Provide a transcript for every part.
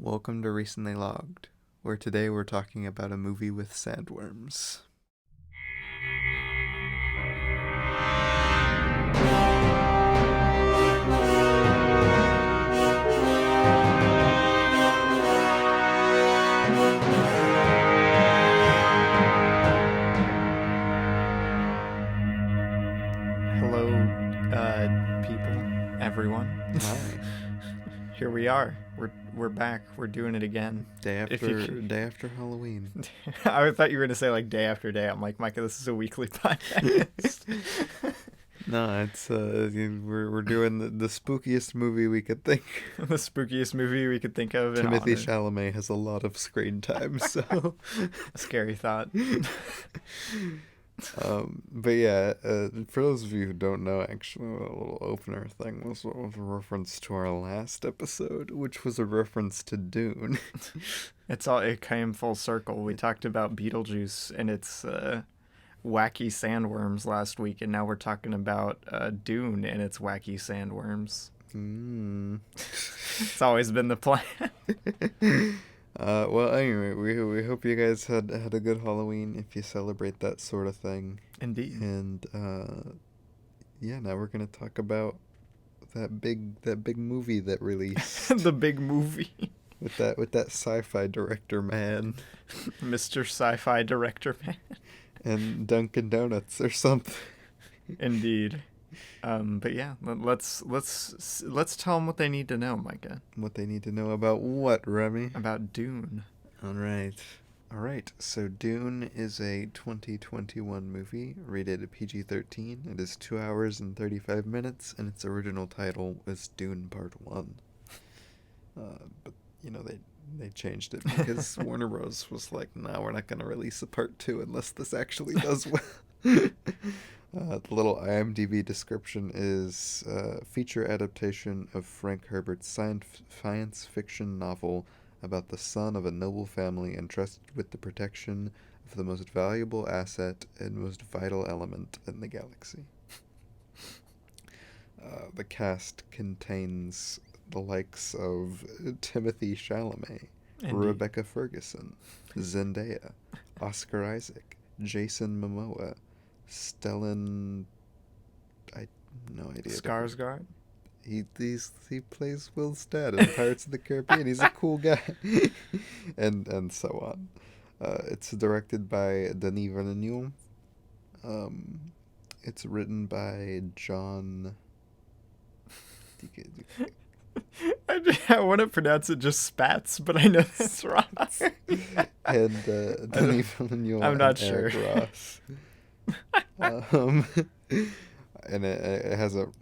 Welcome to Recently Logged, where today we're talking about a movie with sandworms. Hello, people, everyone. Hi. Here we are. We're back. We're doing it again. Day after Halloween. I thought you were gonna say like day after day. I'm like, Micah, this is a weekly podcast. No, it's we're doing the spookiest movie we could think. The spookiest movie we could think of. Timothy Chalamet has a lot of screen time, so a scary thought. But yeah, for those of you who don't know, actually, a little opener thing was a reference to our last episode, which was a reference to Dune. It came full circle. We talked about Beetlejuice and its wacky sandworms last week, and now we're talking about Dune and its wacky sandworms. It's always been the plan. Well, anyway, we hope you guys had a good Halloween if you celebrate that sort of thing. Indeed. And yeah, now we're gonna talk about that big movie that released. The big movie with that sci-fi director man, Mr. Sci-Fi Director Man, and Dunkin' Donuts or something. Indeed. But yeah, let's tell them what they need to know, Micah. What they need to know about what, Remy? About Dune. All right. So Dune is a 2021 movie rated PG-13. It is 2 hours and 35 minutes, and its original title was Dune Part 1. But they changed it because Warner Bros. Was like, no, we're not going to release a Part 2 unless this actually does well. The little IMDb description is feature adaptation of Frank Herbert's science fiction novel about the son of a noble family entrusted with the protection of the most valuable asset and most vital element in the galaxy. The cast contains the likes of Timothy Chalamet, Indeed. Rebecca Ferguson, Zendaya, Oscar Isaac, Jason Momoa, Stellan, I have no idea. Skarsgård? He plays Will Stead in Pirates of the Caribbean. He's a cool guy. and so on. It's directed by Denis Villeneuve. It's written by John... I want to pronounce it just Spats, but I know that's wrong. And Denis Villeneuve. I'm not and Eric sure. Ross. And it hasn't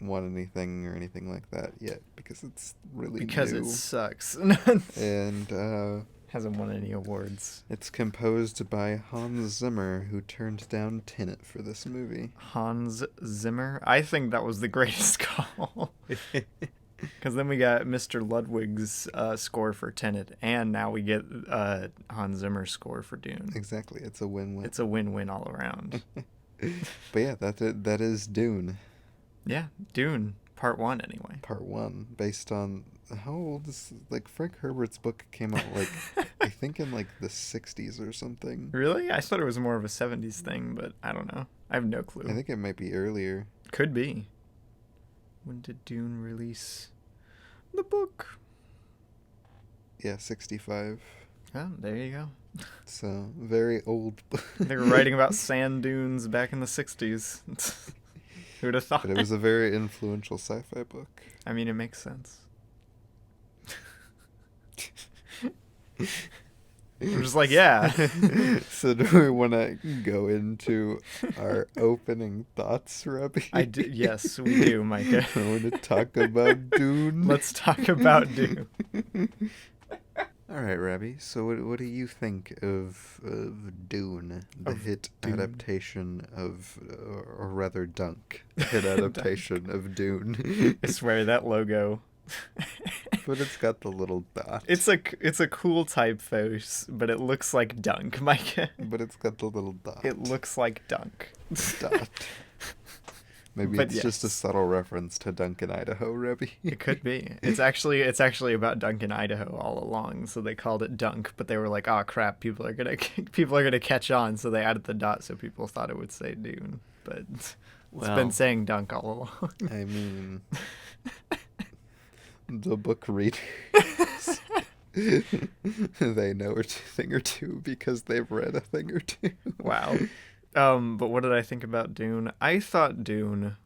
won anything or anything like that yet because it's really because new. it sucks. And hasn't won any awards. It's composed by Hans Zimmer, who turned down Tenet for this movie. Hans Zimmer? I think that was the greatest call. Because then we got Mr. Ludwig's score for Tenet, and now we get Hans Zimmer's score for Dune. Exactly, it's a win-win. It's a win-win all around. But yeah, that is Dune. Yeah, Dune, part 1 anyway. Part 1, based on, how old is, Frank Herbert's book came out, I think in, the 60s or something. Really? I thought it was more of a 70s thing, but I don't know. I have no clue. I think it might be earlier. Could be. When did Dune release the book? Yeah, 65. Oh, there you go. So, very old. They were writing about sand dunes back in the 60s. Who'd have thought? But it was a very influential sci-fi book. I mean, it makes sense. I'm just like, yeah. So do we want to go into our opening thoughts, Robbie? Yes, we do, Micah. I want to talk about Dune. Let's talk about Dune. All right, Robbie. So what do you think of Dune, the hit adaptation of, or rather Dunk, the hit adaptation of Dune? I swear that logo. But it's got the little dot. It's a cool typeface, but it looks like Dunk, Micah. But it's got the little dot. It looks like Dunk. Dot. Maybe But it's just a yes, subtle reference to Duncan, Idaho, Rebby. it could be. It's actually about Duncan, Idaho all along. So they called it Dunk, but they were like, "Oh crap, people are gonna people are gonna catch on." So they added the dot so people thought it would say Dune, but it's been Well, saying Dunk all along. I mean, the book readers, they know a thing or two because they've read a thing or two. Wow. But what did I think about Dune? I thought Dune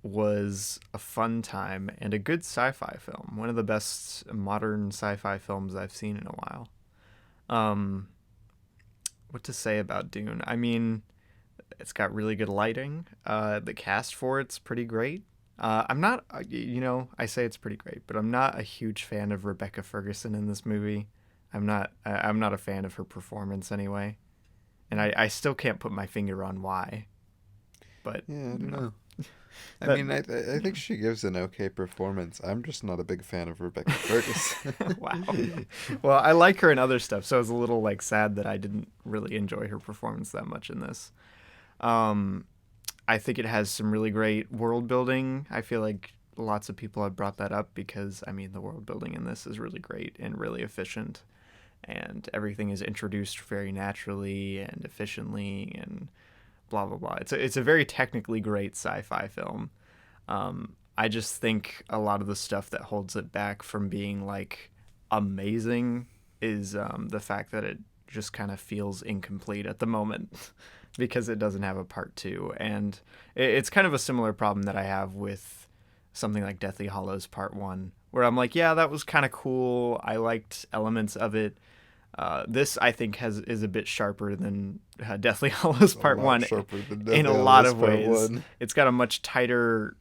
was a fun time and a good sci-fi film. One of the best modern sci-fi films I've seen in a while. Um, what to say about Dune? I mean, it's got really good lighting. The cast for it's pretty great. I'm not, I say it's pretty great, but I'm not a huge fan of Rebecca Ferguson in this movie. I'm not a fan of her performance anyway, and I still can't put my finger on why. But Yeah, I you don't know know. I that. mean, I think she gives an okay performance. I'm just not a big fan of Rebecca Ferguson. Wow. Well, I like her in other stuff, so I was a little like sad that I didn't really enjoy her performance that much in this. Um, I think it has some really great world building. I feel like lots of people have brought that up because I mean the world building in this is really great and really efficient, and everything is introduced very naturally and efficiently and blah blah blah. It's a very technically great sci-fi film. I just think a lot of the stuff that holds it back from being like amazing is the fact that it just kind of feels incomplete at the moment because it doesn't have a part two, and it's kind of a similar problem that I have with something like Deathly Hollows Part One, where I'm like, yeah, that was kind of cool. I liked elements of it. This I think is a bit sharper than Deathly Hollows A Part lot One sharper than in Deathly a lot Hallows of Part ways. 1. It's got a much tighter,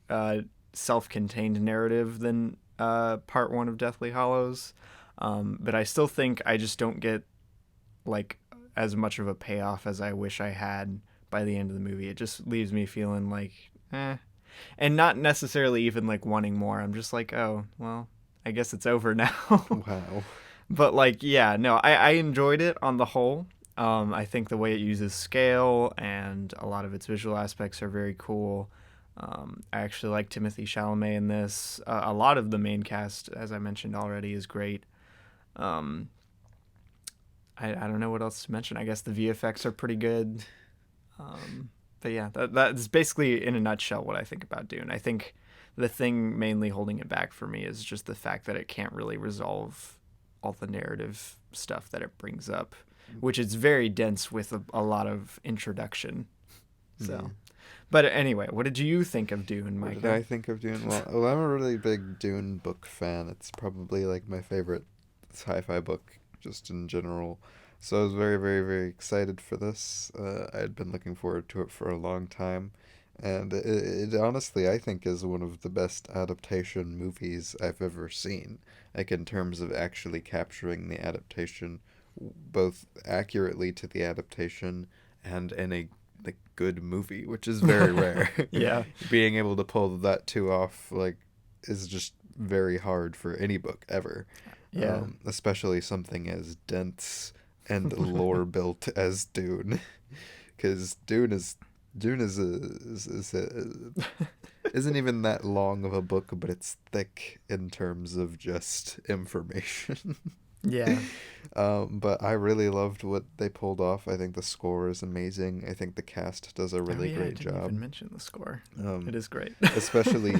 self-contained narrative than Part One of Deathly Hollows, but I still think I just don't get like as much of a payoff as I wish I had by the end of the movie. It just leaves me feeling like, and not necessarily even like wanting more. I'm just like, oh well, I guess it's over now. Wow. But like, yeah, no, I enjoyed it on the whole. I think the way it uses scale and a lot of its visual aspects are very cool. I actually like Timothy Chalamet in this. A lot of the main cast, as I mentioned already, is great. Um, I don't know what else to mention. I guess the VFX are pretty good. But yeah, that's basically in a nutshell what I think about Dune. I think the thing mainly holding it back for me is just the fact that it can't really resolve all the narrative stuff that it brings up, which is very dense with a lot of introduction. So, Yeah. but anyway, what did you think of Dune, What did Micah? I think of Dune? Well, I'm a really big Dune book fan. It's probably like my favorite sci-fi book just in general. So I was very, very, very excited for this. I had been looking forward to it for a long time. And it honestly, I think, is one of the best adaptation movies I've ever seen. Like, in terms of actually capturing the adaptation, both accurately to the adaptation and in a like good movie, which is very rare. Yeah, Being able to pull that two off, like, is just very hard for any book ever. yeah. Especially something as dense and lore built as Dune, because Dune isn't even that long of a book, but it's thick in terms of just information. Yeah. But I really loved what they pulled off. I think the score is amazing. I think the cast does a Oh really yeah, I great didn't even job. mention the score. It Um, is great. especially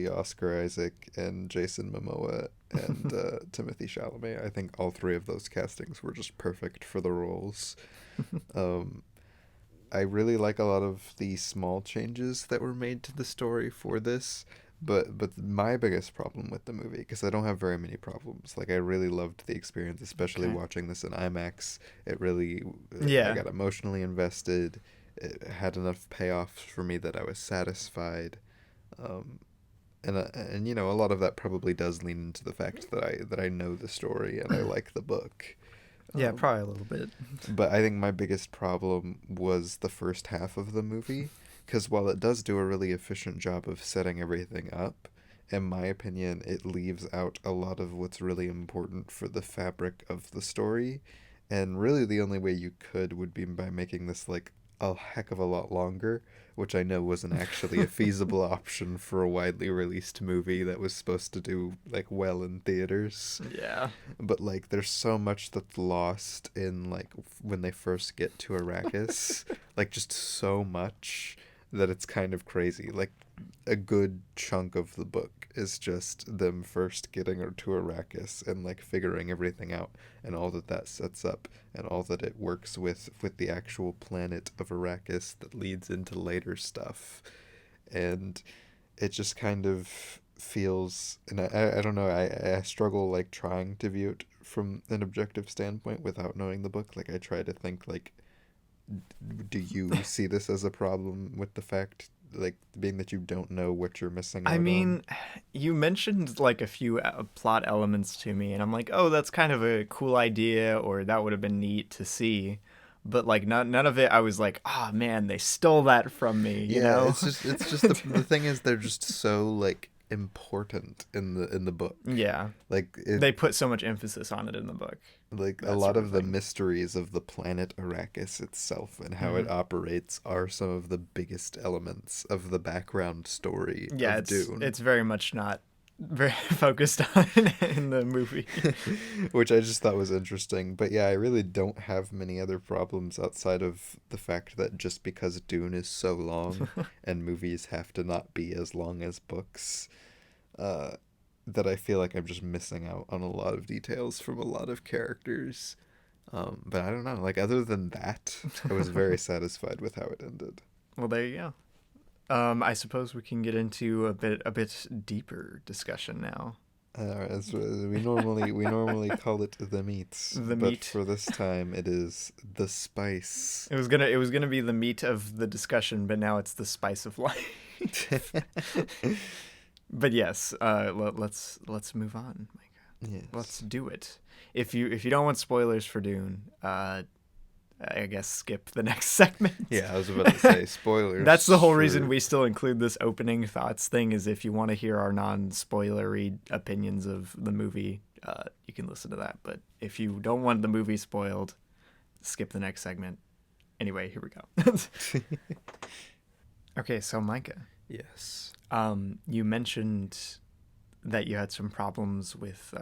Oscar Isaac and Jason Momoa and Timothy Chalamet. I think all three of those castings were just perfect for the roles. Um, I really like a lot of the small changes that were made to the story for this. But my biggest problem with the movie, because I don't have very many problems, like I really loved the experience, especially Okay. watching this in IMAX. It really, I Yeah. got emotionally invested. It had enough payoffs for me that I was satisfied. Um, and you know, a lot of that probably does lean into the fact that I know the story and I like the book. Yeah, Um, probably a little bit. but I think my biggest problem was the first half of the movie, because while it does do a really efficient job of setting everything up, in my opinion, it leaves out a lot of what's really important for the fabric of the story. And really, the only way you could would be by making this like a heck of a lot longer, which I know wasn't actually a feasible option for a widely released movie that was supposed to do like well in theaters. Yeah. But like there's so much that's lost in like when they first get to Arrakis, like just so much that it's kind of crazy. Like a good chunk of the book is just them first getting her to Arrakis and like figuring everything out and all that that sets up and all that it works with the actual planet of Arrakis that leads into later stuff. And it just kind of feels, and I don't know, I struggle like trying to view it from an objective standpoint without knowing the book. Like I try to think like, do you see this as a problem with the fact like being that you don't know what you're missing I out on? mean, you mentioned like a few plot elements to me, and I'm like, oh, that's kind of a cool idea, or that would have been neat to see. But like, none of it, I was like, oh man, they stole that from me, you Yeah, know? it's just the thing is they're just so like important in the book. Yeah, Like it, they put so much emphasis on it in the book, like a that lot sort of of the thing. mysteries of the planet Arrakis itself and how Hmm. it operates are some of the biggest elements of the background story Yeah, of it's Dune. very much not very focused on in the movie. Which I just thought was interesting. But yeah, I really don't have many other problems outside of the fact that just because Dune is so long and movies have to not be as long as books, uh, that I feel like I'm just missing out on a lot of details from a lot of characters. But I don't know. Like other than that, I was very satisfied with how it ended. Well, there you go. I suppose we can get into a bit deeper discussion now. As we normally call it the meats, The but meat. for this time it is the spice. It was gonna be the meat of the discussion, but now it's the spice of life. But yes, let's move on, Micah. Let's Yes. do it. If you don't want spoilers for Dune, I guess skip the next segment. Yeah, I was about to say That's the spoilers whole reason for. we still include this opening thoughts thing. Is if you want to hear our non-spoilery opinions of the movie, you can listen to that. But if you don't want the movie spoiled, skip the next segment. Anyway, here we go. Okay, so Micah, Yes. you mentioned that you had some problems with,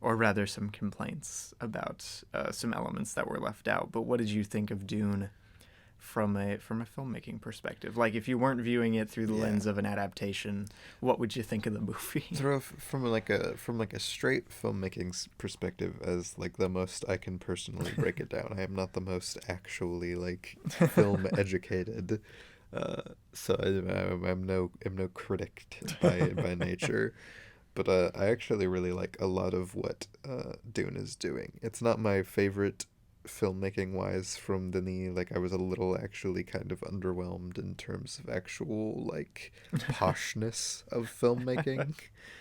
or rather, some complaints about some elements that were left out. But what did you think of Dune from a filmmaking perspective? Like, if you weren't viewing it through the Yeah. lens of an adaptation, what would you think of the movie? From like a straight filmmaking perspective, as like the most I can personally break it down. I am not the most actually like film educated, so I'm no critic by nature. But I actually really like a lot of what Dune is doing. It's not my favorite filmmaking wise from Denis. Like I was a little actually kind of underwhelmed in terms of actual like poshness of filmmaking.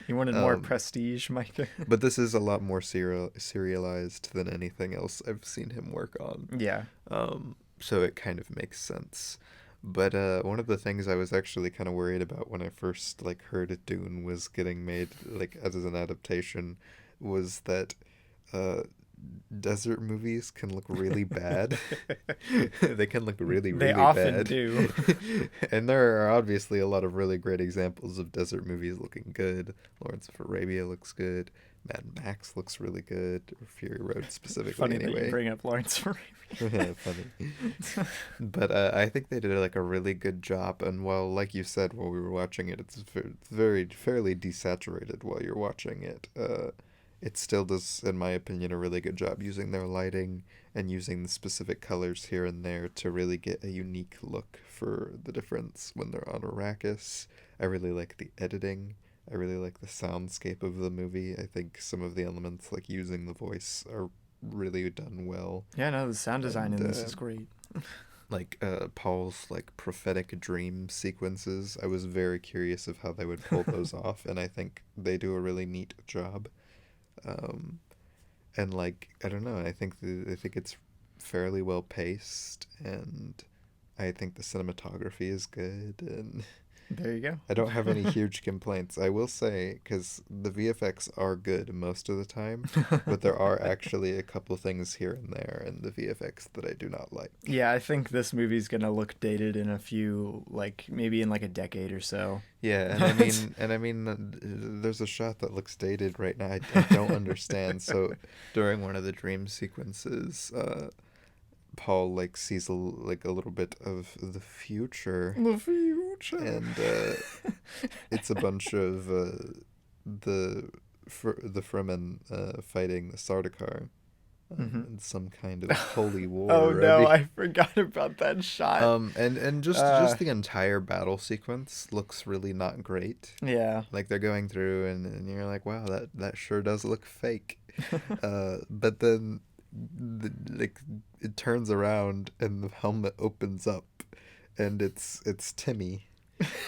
You wanted more Um, prestige, Micah? but this is a lot more serialized than anything else I've seen him work on. Yeah. So it kind of makes sense. But one of the things I was actually kind of worried about when I first like heard Dune was getting made like as an adaptation was that uh, desert movies can look really bad. They can look really, They really often bad. do. And there are obviously a lot of really great examples of desert movies looking good. Lawrence of Arabia looks good. Mad Max looks really good. Or Fury Road specifically, Funny that you anyway. bring up Lawrence Arabia. Funny. But I think they did like a really good job. And while, like you said, while we were watching it, it's very fairly desaturated while you're watching it. It still does, in my opinion, a really good job using their lighting and using the specific colors here and there to really get a unique look for the difference when they're on Arrakis. I really like the editing. I really like the soundscape of the movie. I think some of the elements, like using the voice, are really done well. Yeah, no, the sound design And in this is great. like Paul's like prophetic dream sequences, I was very curious of how they would pull those off, and I think they do a really neat job. Um, and like I don't know, I think it's fairly well paced, and I think the cinematography is good, and There you go. I don't have any huge complaints. I will say, because the VFX are good most of the time, but there are actually a couple things here and there in the VFX that I do not like. Yeah, I think this movie's gonna look dated in a few, like maybe in like a decade or so. Yeah, there's a shot that looks dated right now. I don't understand. So during one of the dream sequences, Paul like sees like a little bit of the future, The future. and it's a bunch of the Fremen fighting the Sardaukar in some kind of holy war Oh no, already. I forgot about that shot. And just the entire battle sequence looks really not great. Yeah. Like they're going through, and you're like, wow, that sure does look fake. But then like it turns around and the helmet opens up, and it's Timmy.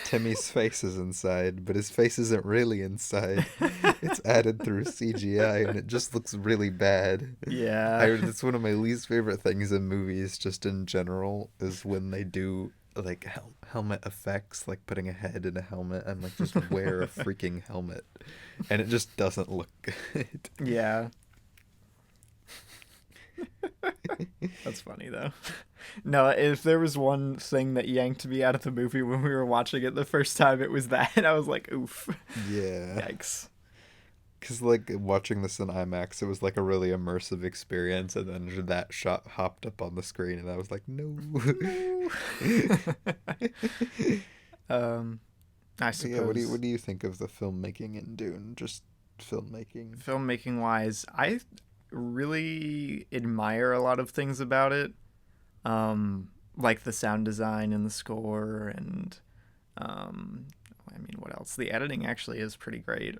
Timmy's face is inside, but his face isn't really inside. It's added through CGI, and it just looks really bad. Yeah. It's one of my least favorite things in movies, just in general, is when they do like helmet effects, like putting a head in a helmet and like just wear a freaking helmet, and it just doesn't look good. Yeah. That's funny though. No, if there was one thing that yanked me out of the movie when we were watching it the first time, it was that. And I was like, oof. Yeah. Yikes. Because, like, watching this in IMAX, it was, like, a really immersive experience, and then that shot hopped up on the screen, and I was like, no. I suppose. Yeah, what do you think of the filmmaking in Dune? Just filmmaking? Filmmaking wise, I really admire a lot of things about it. Like the sound design and the score, and I mean, what else? The editing actually is pretty great.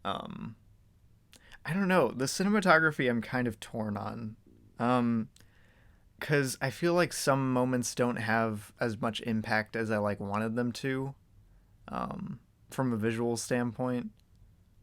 I don't know. The cinematography I'm kind of torn on. Because I feel like some moments don't have as much impact as I like wanted them to, from a visual standpoint.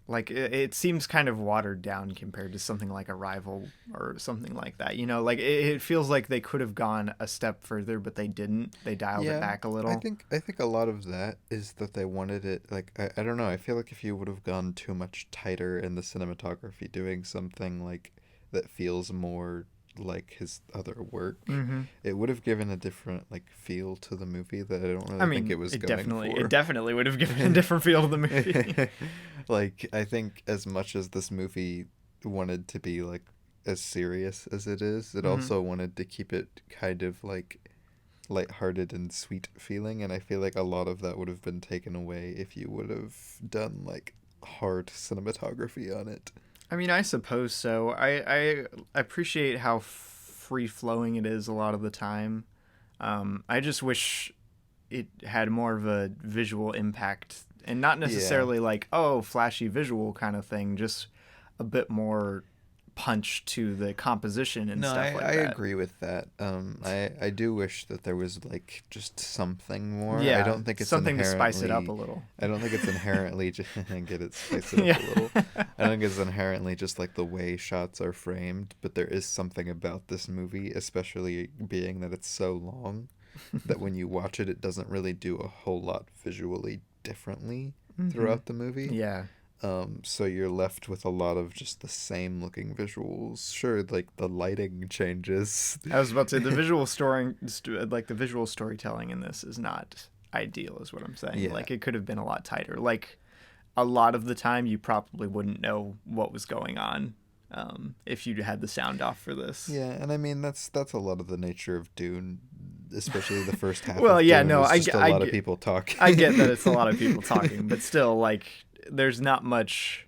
Like it seems kind of watered down compared to something like Arrival or something like that. You know, like it feels like they could have gone a step further, but they didn't. They dialed it back a little. I think a lot of that is that they wanted it, like, I don't know, I feel like if you would have gone too much tighter in the cinematography, doing something like that feels more like his other work, it would have given a different like feel to the movie that I don't really think it was going for. It definitely would have given a different feel to the movie. Like, I think as much as this movie wanted to be like as serious as it is, it also wanted to keep it kind of like lighthearted and sweet feeling, and I feel like a lot of that would have been taken away if you would have done like hard cinematography on it. I mean, I suppose so. I appreciate how free-flowing it is a lot of the time. I just wish it had more of a visual impact, and not necessarily like, oh, flashy visual kind of thing, just a bit more punch to the composition and stuff like that. I agree with that. I do wish that there was like just something more. Yeah, I don't think it's something to inherently, spice it up a little. I don't think it's inherently just get it spice it up a little. I don't think it's inherently just like the way shots are framed, but there is something about this movie, especially being that it's so long, that when you watch it, it doesn't really do a whole lot visually differently throughout the movie. Yeah. So you're left with a lot of just the same looking visuals. Sure, like the lighting changes. I was about to say the visual storytelling in this is not ideal, is what I'm saying. Yeah. Like it could have been a lot tighter. Like a lot of the time, you probably wouldn't know what was going on if you had the sound off for this. Yeah, and I mean that's a lot of the nature of Dune, especially the first half. Well, of yeah, Dune no, is just a lot of people talking. I get that it's a lot of people talking, but still, like, there's not much.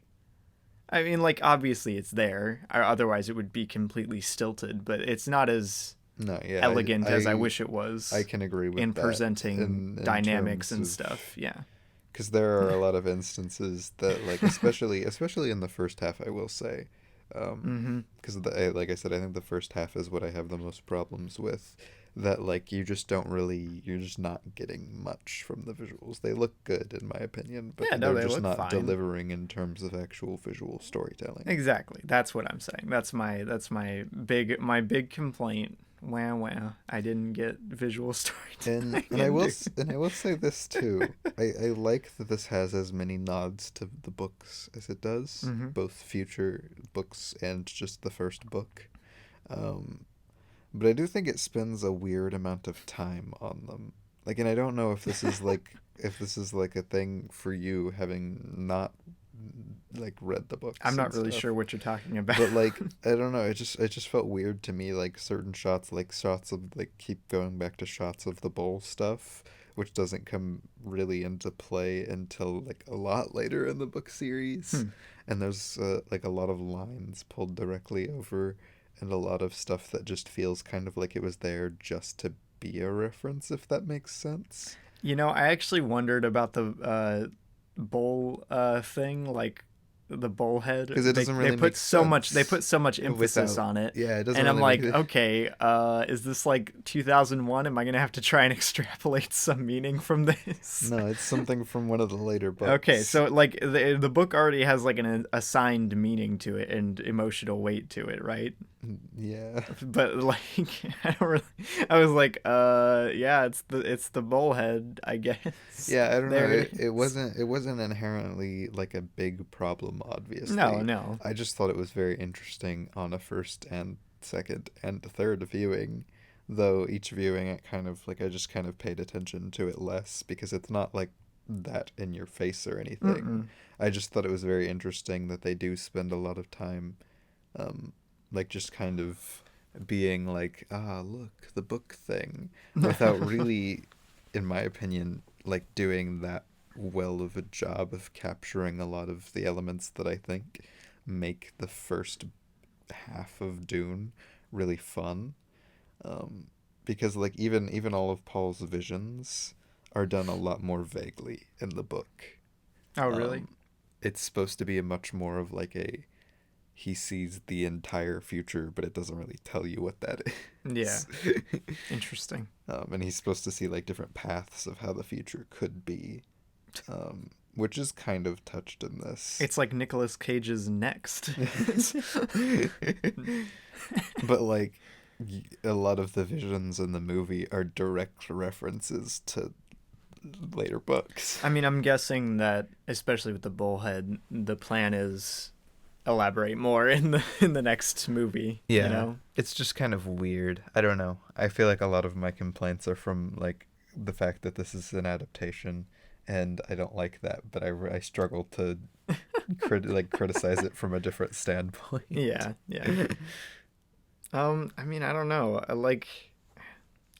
I mean, like, obviously it's there, or otherwise it would be completely stilted. But it's not as elegant as I wish it was. I can agree with in that. Presenting in dynamics and stuff. Yeah, because there are a lot of instances that, like, especially in the first half, I will say, because like I said, I think the first half is what I have the most problems with. That, like, you're just not getting much from the visuals. They look good in my opinion, but they're just not delivering in terms of actual visual storytelling. Exactly. That's what I'm saying. That's my big complaint Wow. I didn't get visual And storytelling. I will say this too. I like that this has as many nods to the books as it does, Mm-hmm. both future books and just the first book. Um, but I do think it spends a weird amount of time on them. Like, and I don't know if this is like a thing for you, having not like read the I'm books and not really stuff. sure what you're talking about. But like, I don't know, it just felt weird to me, like certain shots, like shots of, like, keep going back to shots of the bowl stuff, which doesn't come really into play until like a lot later in the book series. Hmm. And there's like a lot of lines pulled directly over, and a lot of stuff that just feels kind of like it was there just to be a reference, if that makes sense. I actually wondered about the bowl thing, like the bowl head. Because it doesn't They really put make sense so much emphasis without, on it. yeah, it doesn't And I'm really make like, it. okay, is this like 2001? Am I gonna have to try and extrapolate some meaning from this? No, it's something from one of the later Okay, books. so like the book already has like an assigned meaning to it and emotional weight to it, right? Yeah. But like I don't really, I was like, yeah, it's the bullhead, I guess. Yeah, I don't know. There it It is. wasn't inherently like a big problem, No, obviously. no. I just thought it was very interesting on a first and second and third viewing, though each viewing it kind of like I just kind of paid attention to it less because it's not like that in your face or anything. Mm-mm. I just thought it was very interesting that they do spend a lot of time um like just kind of being like, ah, look, the book thing, without really, in my opinion, like doing that well of a job of capturing a lot of the elements that I think make the first half of Dune really fun. Um, because like even all of Paul's visions are done a lot more vaguely in the book. Oh, really? Um, it's supposed to be a much more of like a he sees the entire future, but it doesn't really tell you what that Yeah. is. Interesting. And he's supposed to see like different paths of how the future could be, which is kind of touched in this. It's like Nicolas Cage's Next. But like a lot of the visions in the movie are direct references to later books. I mean, I'm guessing that especially with the bullhead, the plan is elaborate more in the next movie. Yeah, it's just kind of weird. I don't know. I feel like a lot of my complaints are from like the fact that this is an adaptation, and I don't like that. But I struggle to criticize it from a different standpoint. Yeah. I mean, I don't know.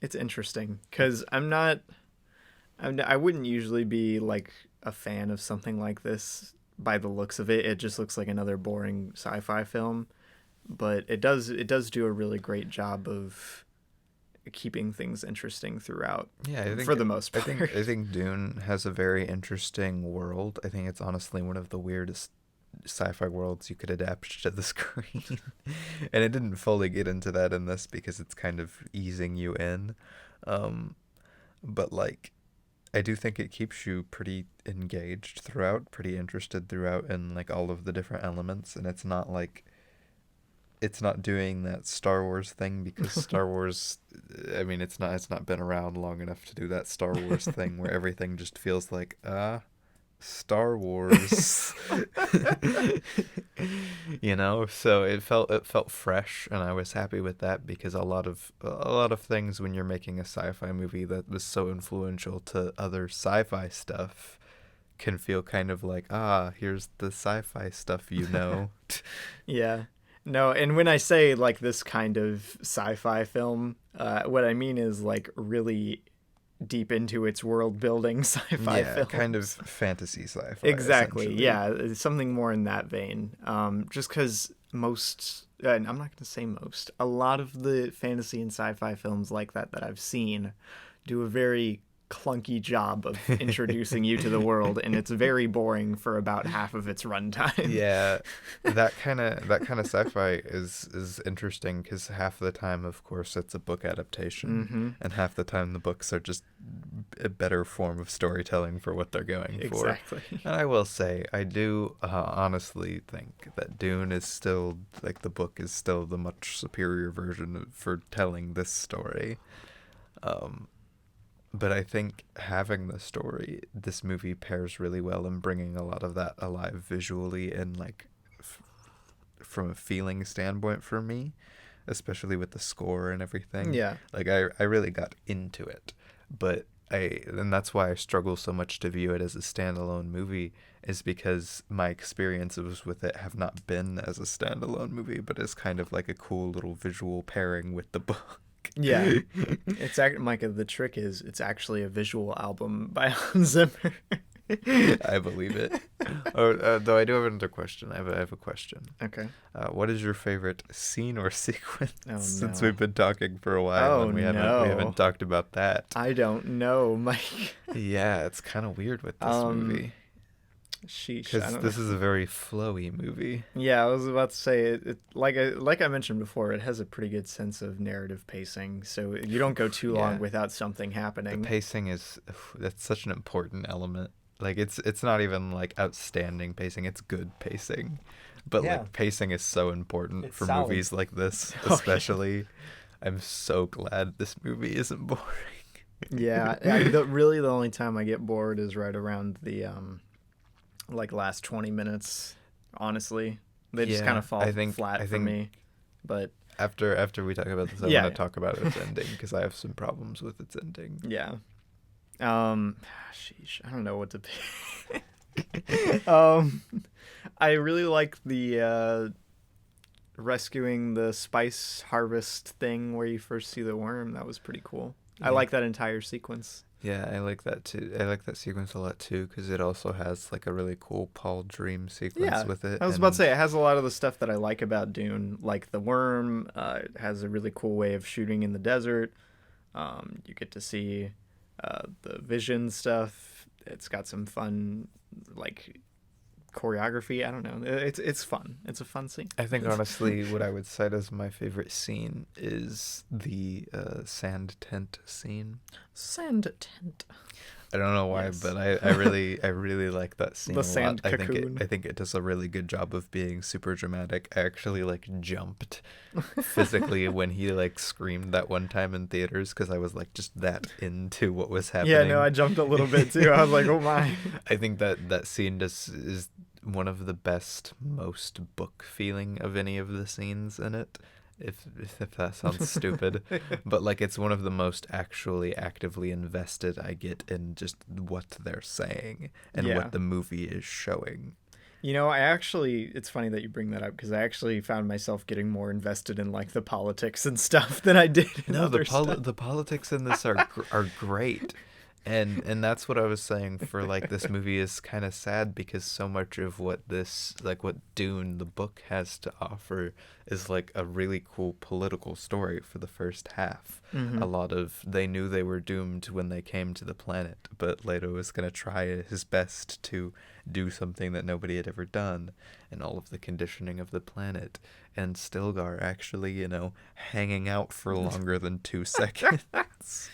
It's interesting because I wouldn't usually be like a fan of something like this by the looks of it. It just looks like another boring sci-fi film, but it does do a really great job of keeping things interesting throughout. Yeah, I think for the most part. I think Dune has a very interesting world. I think it's honestly one of the weirdest sci-fi worlds you could adapt to the screen. And it didn't fully get into that in this because it's kind of easing you in. But like I do think it keeps you pretty engaged throughout, pretty interested throughout in like all of the different elements, and it's not doing that Star Wars thing because Star Wars, I mean, it's not been around long enough to do that Star Wars thing where everything just feels like Star Wars. So it felt fresh, and I was happy with that because a lot of things when you're making a sci-fi movie that was so influential to other sci-fi stuff can feel kind of like, here's the sci-fi stuff. Yeah. No, and when I say like this kind of sci-fi film, what I mean is like really deep into its world building sci-fi films. Kind of fantasy sci-fi. Exactly. Yeah, it's something more in that vein. Just because I'm not going to say most, a lot of the fantasy and sci-fi films like that I've seen do a very clunky job of introducing you to the world, and it's very boring for about half of its runtime. Yeah, that kind of sci-fi is interesting because half the time, of course, it's a book adaptation, and half the time the books are just a better form of storytelling for what they're going for. Exactly. And I will say, I do honestly think that Dune is still, like, the book is still the much superior version for telling this story. But I think having the story, this movie pairs really well in bringing a lot of that alive visually and, like, from a feeling standpoint for me, especially with the score and everything. Yeah. Like, I really got into it. But and that's why I struggle so much to view it as a standalone movie, is because my experiences with it have not been as a standalone movie, but as kind of like a cool little visual pairing with the book. Yeah. It's Micah, the trick is it's actually a visual album by Hans Zimmer. I believe it. Though I do have another question. I have a question. Okay. What is your favorite scene or sequence? Oh, Since no. we've been talking for a while and we haven't talked about that. I don't know, Mike. Yeah, it's kind of weird with this movie. Sheesh. Because this is a very flowy movie. Yeah, I was about to say it. Like I mentioned before, it has a pretty good sense of narrative pacing, so you don't go too long without something happening. The pacing that's such an important element. Like, it's not even like outstanding pacing; it's good pacing. But like, pacing is so important for solid. movies like this, especially. I'm so glad this movie isn't boring. Yeah, really the only time I get bored is right around the like last 20 minutes. Honestly, they just kind of fall flat for me. But after we talk about this, I want to talk about its ending, because I have some problems with its ending. Yeah. Sheesh, I don't know what to pick. I really like the rescuing the spice harvest thing where you first see the worm. That was pretty cool. Yeah. I like that entire sequence. Yeah, I like that too. I like that sequence a lot too, because it also has like a really cool Paul dream sequence with it. I was about to say, it has a lot of the stuff that I like about Dune, like the worm. It has a really cool way of shooting in the desert. You get to see the vision stuff. It's got some fun, like, choreography. I don't know. It's fun. It's a fun scene. I think honestly, what I would cite as my favorite scene is the sand tent scene. Sand tent. I don't know why, but I really like that scene. The a sand lot. cocoon. I think it does a really good job of being super dramatic. I actually like jumped physically when he like screamed that one time in theaters, because I was like just that into what was happening. Yeah, no, I jumped a little bit too. I was like, oh my. I think that scene is one of the best, most book feeling of any of the scenes in it. If that sounds stupid, but like, it's one of the most actually actively invested I get in just what they're saying and what the movie is showing. You know, it's funny that you bring that up, because I actually found myself getting more invested in like the politics and stuff than I did in other stuff. The politics in this are great. And that's what I was saying, for like, this movie is kind of sad, because so much of what Dune the book has to offer is like a really cool political story for the first half. Mm-hmm. A lot of, they knew they were doomed when they came to the planet, but Leto was going to try his best to do something that nobody had ever done, and all of the conditioning of the planet, and Stilgar actually, hanging out for longer than 2 seconds.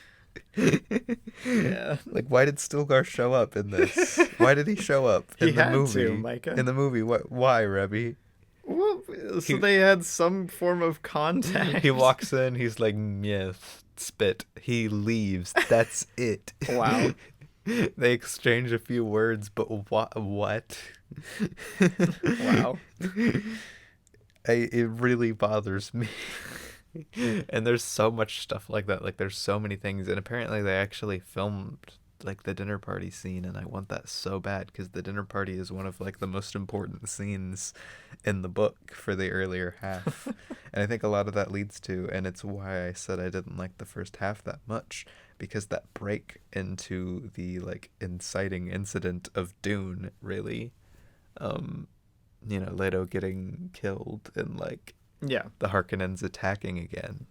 Yeah. Like, why did Stilgar show up in this? Why did he show up in the movie? To, Micah. In the movie, why, Rebby? Well, so they had some form of contact. He walks in, he's like, yeah, spit. He leaves. That's it. Wow. They exchange a few words, but what? Wow. It really bothers me. And there's so much stuff like that. Like, there's so many things, and apparently they actually filmed like the dinner party scene, and I want that so bad, because the dinner party is one of like the most important scenes in the book for the earlier half. And I think a lot of that leads to, and it's why I said I didn't like the first half that much, because that break into the like inciting incident of Dune, really, Leto getting killed and like the Harkonnens attacking again,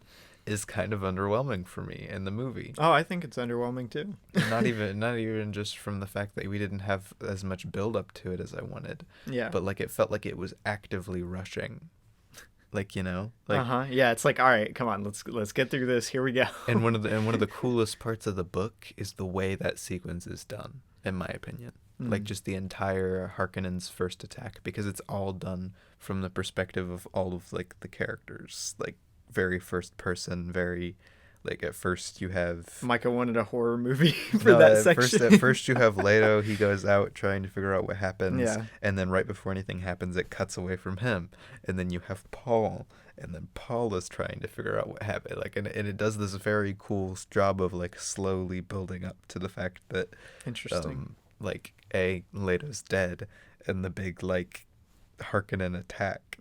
is kind of underwhelming for me in the movie. Oh, I think it's underwhelming too. not even just from the fact that we didn't have as much build up to it as I wanted. Yeah. But like, it felt like it was actively rushing. Like, you know, like, Yeah, it's like, all right, come on, let's get through this. Here we go. and one of the coolest parts of the book is the way that sequence is done, in my opinion. Like, just the entire Harkonnen's first attack, because it's all done from the perspective of all of, like, the characters, like, very first person, very, like, at first you have Micah wanted a horror movie for no, that at section. first you have Leto. He goes out trying to figure out what happens, Yeah. and then right before anything happens, it cuts away from him, and then you have Paul, and then Paul is trying to figure out what happened. Like, and it does this very cool job of like slowly building up to the fact that, Interesting. like Leto's dead, and the big like Harkonnen attack,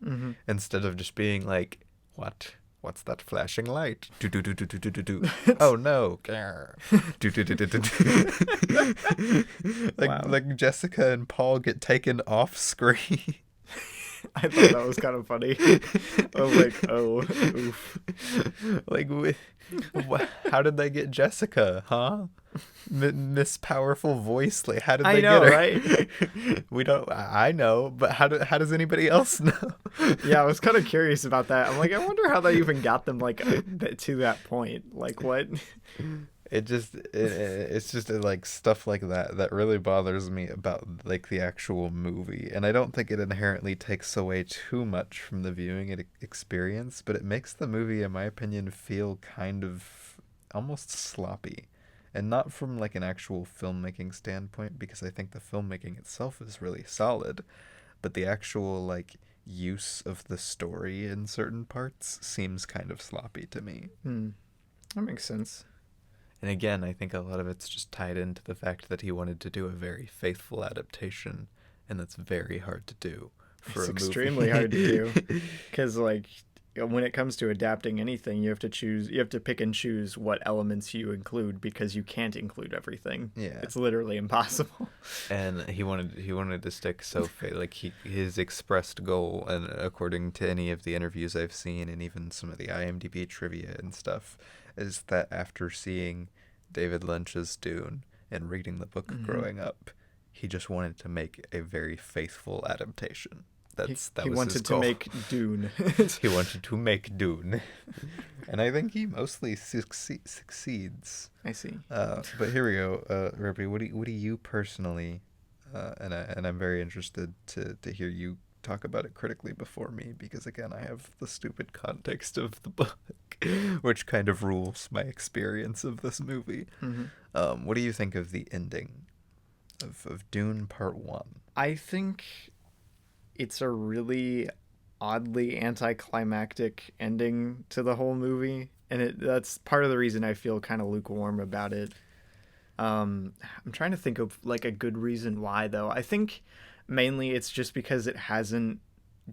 instead of just being like, what? What's that flashing light? Do do do do do do do do. Oh no! Do do do do do do. Wow. Like Jessica and Paul get taken off screen. I thought that was kind of funny. I was like, oh, oof. Like, how did they get Jessica? Huh? Miss Powerful Voice. Like, how did they know, get her? right? We don't. I know, but how does anybody else know? Yeah, I was kind of curious about that. I'm like, I wonder how they even got them like to that point. Like, what? It's just like stuff like that really bothers me about like the actual movie, and I don't think it inherently takes away too much from the viewing experience, but it makes the movie, in my opinion, feel kind of almost sloppy, and not from like an actual filmmaking standpoint, because I think the filmmaking itself is really solid, but the actual like use of the story in certain parts seems kind of sloppy to me. That makes sense. And again, I think a lot of it's just tied into the fact that he wanted to do a very faithful adaptation, and that's very hard to do for It's a movie. extremely hard to do, because like when it comes to adapting anything, you have to pick and choose what elements you include, because you can't include everything. Yeah. It's literally impossible. And he wanted to stick like his expressed goal, and according to any of the interviews I've seen and even some of the IMDb trivia and stuff, is that after seeing David Lynch's Dune and reading the book growing up, he just wanted to make a very faithful adaptation. That he was wanted his to goal. make Dune. He wanted to make Dune, and I think he mostly succeeds. I see. But here we go, Ruby. What do you personally, and I'm very interested to hear you talk about it critically before me, because again, I have the stupid context of the book, which kind of rules my experience of this movie. What do you think of the ending of Dune Part 1? I think it's a really oddly anticlimactic ending to the whole movie, and that's part of the reason I feel kind of lukewarm about it. I'm trying to think of like a good reason why, though. I think mainly it's just because it hasn't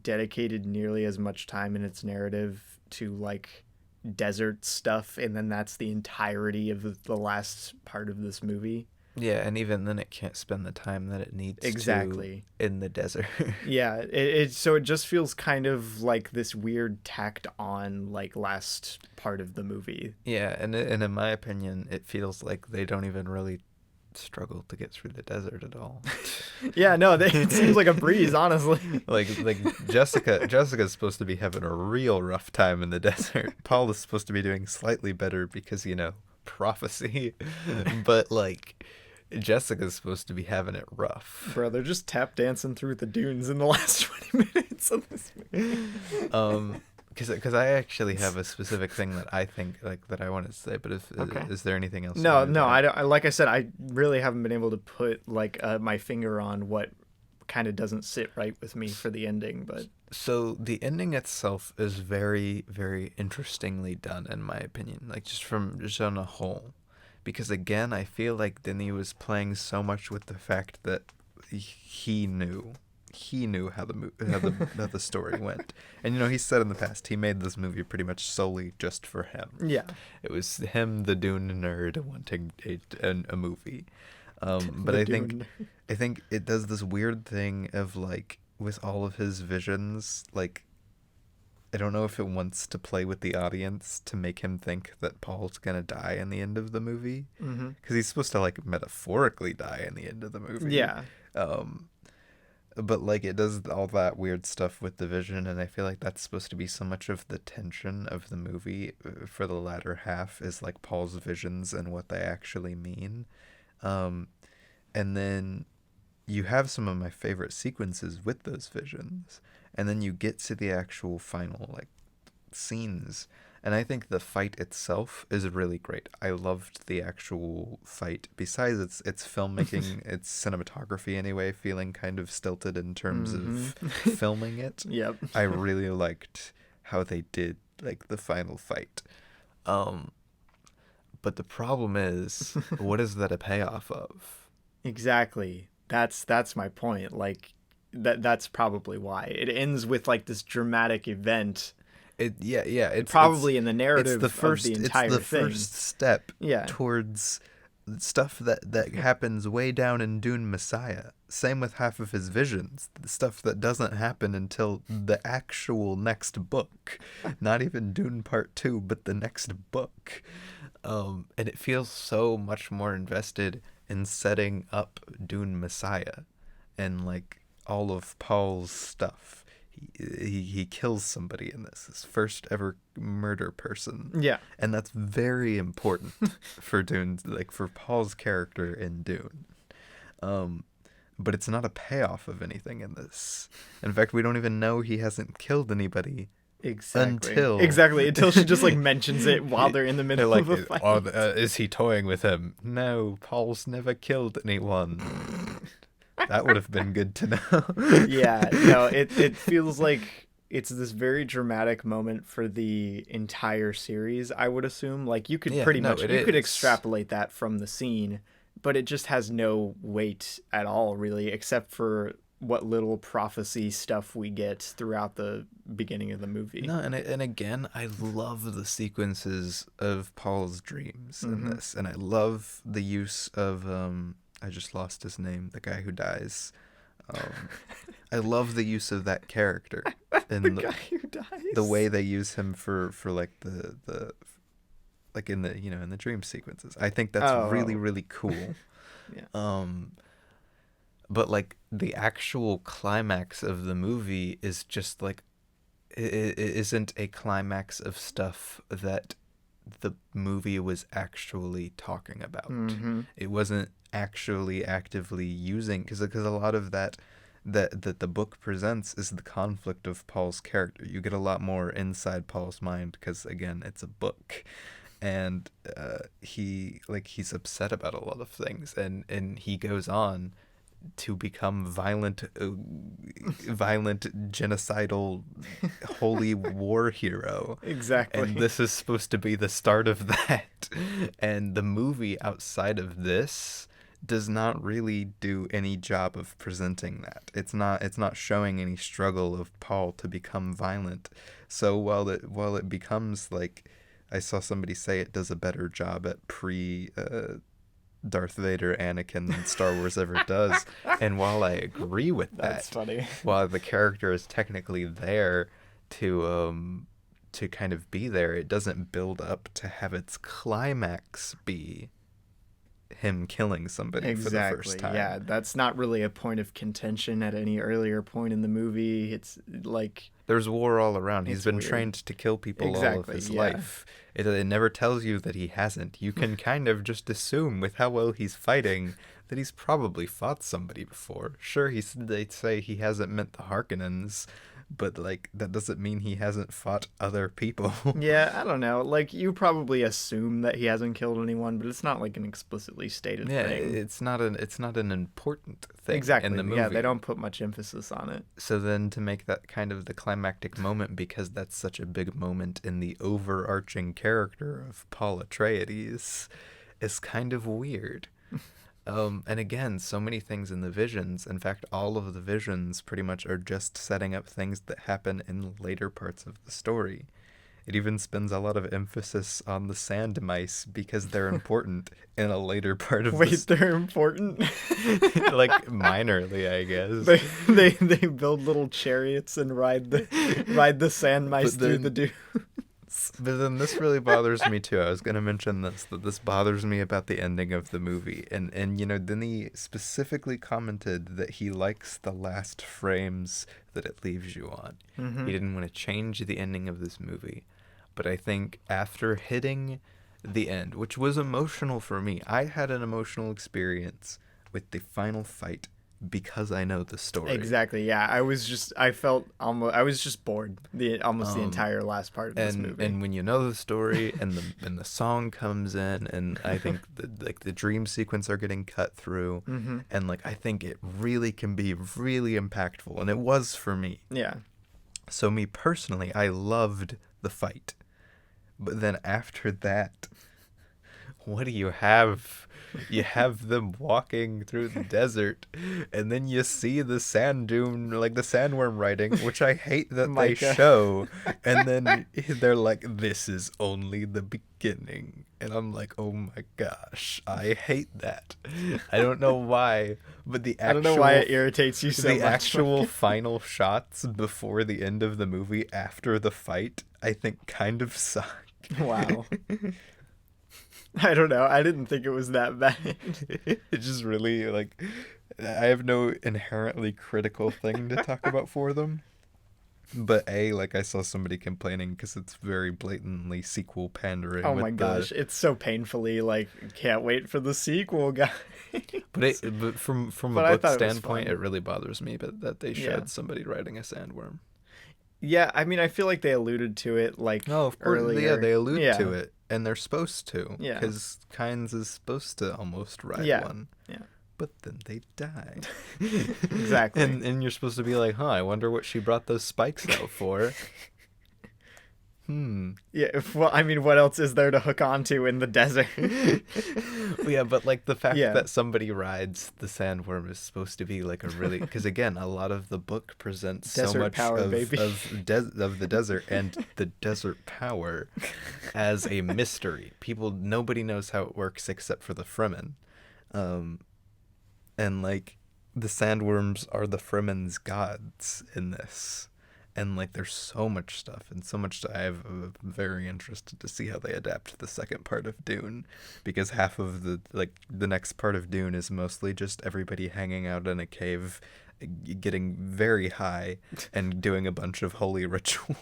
dedicated nearly as much time in its narrative to like desert stuff, and then that's the entirety of the last part of this movie. Yeah, and even then it can't spend the time that it needs Exactly. to in the desert. Yeah, so it just feels kind of like this weird tacked on like last part of the movie. Yeah, and in my opinion, it feels like they don't even really struggle to get through the desert at all. Yeah, no, it seems like a breeze, honestly. like Jessica's supposed to be having a real rough time in the desert. Paul is supposed to be doing slightly better because, prophecy. But like Jessica's supposed to be having it rough. Bro, they're just tap dancing through the dunes in the last 20 minutes of this movie. Because I actually have a specific thing that I think that I want to say, but is there anything else? No, I don't. Like I said, I really haven't been able to put like my finger on what kind of doesn't sit right with me for the ending. But so the ending itself is very, very interestingly done, in my opinion. Like just on a whole, because again, I feel like Denis was playing so much with the fact that he knew how the story went, and he said in the past he made this movie pretty much solely just for him. Yeah, it was him, the Dune nerd, wanting a movie. But I think it does this weird thing of like with all of his visions, like I don't know if it wants to play with the audience to make him think that Paul's gonna die in the end of the movie, because he's supposed to like metaphorically die in the end of the movie. Yeah. but like it does all that weird stuff with the vision, and I feel like that's supposed to be so much of the tension of the movie for the latter half is like Paul's visions and what they actually mean. Um, and then you have some of my favorite sequences with those visions, and then you get to the actual final like scenes, and I think the fight itself is really great. I loved the actual fight. Besides its filmmaking, its cinematography anyway, feeling kind of stilted in terms of filming it. Yep. I really liked how they did like the final fight. But the problem is, what is that a payoff of? Exactly. That's my point. Like that's probably why it ends with like this dramatic event. It's probably in the narrative it's the first, of the entire it's the thing. first step Yeah. towards stuff that happens way down in Dune Messiah. Same with half of his visions, the stuff that doesn't happen until the actual next book. Not even Dune Part 2, but the next book. And it feels so much more invested in setting up Dune Messiah and like all of Paul's stuff. He kills somebody in this, his first ever murder person. Yeah. And that's very important for Dune, like for Paul's character in Dune. But it's not a payoff of anything in this. In fact, we don't even know he hasn't killed anybody. Until she just like mentions it while they're in the middle like, of a fight. Is he toying with him? No, Paul's never killed anyone. That would have been good to know. Yeah, no, it feels like it's this very dramatic moment for the entire series, I would assume. Like you could could extrapolate that from the scene, but it just has no weight at all really, except for what little prophecy stuff we get throughout the beginning of the movie. No, and again, I love the sequences of Paul's dreams in this, and I love the use of I just lost his name, the guy who dies. I love the use of that character and the guy who dies. The way they use him for like the like in the in the dream sequences. I think that's really cool. Yeah. But like the actual climax of the movie is just like it isn't a climax of stuff that the movie was actually talking about. It wasn't actually actively using, because a lot of that the book presents is the conflict of Paul's character. You get a lot more inside Paul's mind because again it's a book, and he's upset about a lot of things, and he goes on to become violent genocidal holy war hero. Exactly. And this is supposed to be the start of that, and the movie outside of this does not really do any job of presenting that. It's not showing any struggle of Paul to become violent. So while it becomes like, I saw somebody say it does a better job at Darth Vader Anakin than Star Wars ever does. And while I agree with that, that's funny. While the character is technically there to kind of be there, it doesn't build up to have its climax be him killing somebody for the first time. Yeah, that's not really a point of contention at any earlier point in the movie. It's like there's war all around. He's been trained to kill people all of his life. It never tells you that he hasn't. You can kind of just assume with how well he's fighting that he's probably fought somebody before. Sure, they'd say he hasn't met the Harkonnens, but like that doesn't mean he hasn't fought other people. Yeah, I don't know. Like you probably assume that he hasn't killed anyone, but it's not like an explicitly stated thing. Yeah, it's not an important thing exactly. in the movie. Yeah, they don't put much emphasis on it. So then to make that kind of the climactic moment, because that's such a big moment in the overarching character of Paul Atreides, is kind of weird. And again, so many things in the visions. In fact, all of the visions pretty much are just setting up things that happen in later parts of the story. It even spends a lot of emphasis on the sand mice because they're important in a later part of the story. They're important? Like, minorly, I guess. They build little chariots and ride the sand mice through the dunes. But then this really bothers me too. I was gonna mention that this bothers me about the ending of the movie, and then he specifically commented that he likes the last frames that it leaves you on. Mm-hmm. He didn't want to change the ending of this movie, but I think after hitting the end, which was emotional for me, I had an emotional experience with the final fight because I know the story. Exactly. Yeah, I was just bored almost the entire last part of this movie. And when you know the story and the song comes in, and I think the dream sequence are getting cut through, mm-hmm. and I think it really can be really impactful, and it was for me. Yeah. So me personally, I loved the fight, but then after that, what do you have? You have them walking through the desert, and then you see the sand dune, the sandworm writing, which I hate that they Micah. show. And then they're like, this is only the beginning. And I'm like, oh my gosh, I hate that. I don't know why, but I don't know why it irritates you so much. The actual final shots before the end of the movie after the fight, I think kind of suck. Wow. I don't know. I didn't think it was that bad. It's just really I have no inherently critical thing to talk about for them. But I saw somebody complaining because it's very blatantly sequel pandering. Oh my gosh, it's so painfully can't wait for the sequel, guys. But from a book standpoint, it really bothers me that they showed somebody riding a sandworm. Yeah, I mean, I feel like they alluded to it no, of course, earlier. Yeah, they allude to it, and they're supposed to. Yeah, because Kynes is supposed to almost ride one. Yeah. But then they die. Exactly. And you're supposed to be like, I wonder what she brought those spikes out for. Yeah, well, I mean, what else is there to hook onto in the desert? Well, yeah, but the fact that somebody rides the sandworm is supposed to be a really... Because again, a lot of the book presents desert so much power, of the desert and the desert power as a mystery. Nobody knows how it works except for the Fremen. And the sandworms are the Fremen's gods in this. And there's so much stuff and so much I'm very interested to see how they adapt the second part of Dune, because half of the next part of Dune is mostly just everybody hanging out in a cave, getting very high and doing a bunch of holy rituals.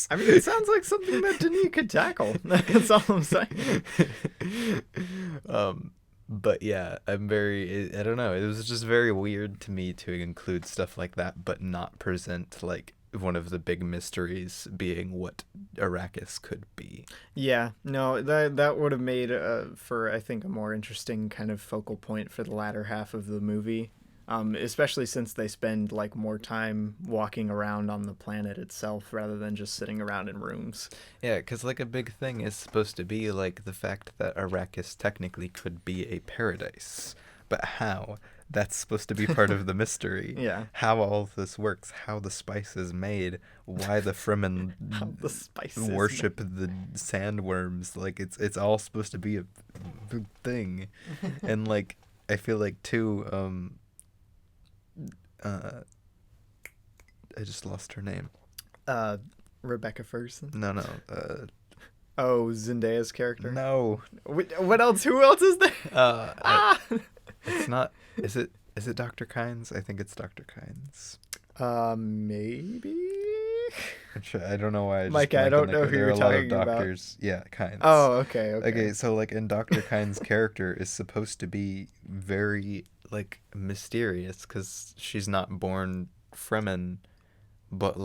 I mean, it sounds like something that Denis could tackle. That's all I'm saying. But yeah, I don't know. It was just very weird to me to include stuff like that, but not present one of the big mysteries being what Arrakis could be. Yeah, no, that would have made for, I think, a more interesting kind of focal point for the latter half of the movie. Especially since they spend more time walking around on the planet itself rather than just sitting around in rooms. Yeah, because a big thing is supposed to be the fact that Arrakis technically could be a paradise. But how? That's supposed to be part of the mystery. Yeah. How all of this works, how the spice is made, why the Fremen worship the sandworms. It's all supposed to be a thing. And I feel too, I just lost her name. Rebecca Ferguson? No. Zendaya's character? No. What else? Who else is there? It's not. Is it Dr. Kynes? I think it's Dr. Kynes. Maybe. I don't know why. Micah, I don't know who you're talking about. Doctors. Yeah, Kynes. Oh, okay. Okay, so in Dr. Kynes' character is supposed to be very mysterious because she's not born Fremen, but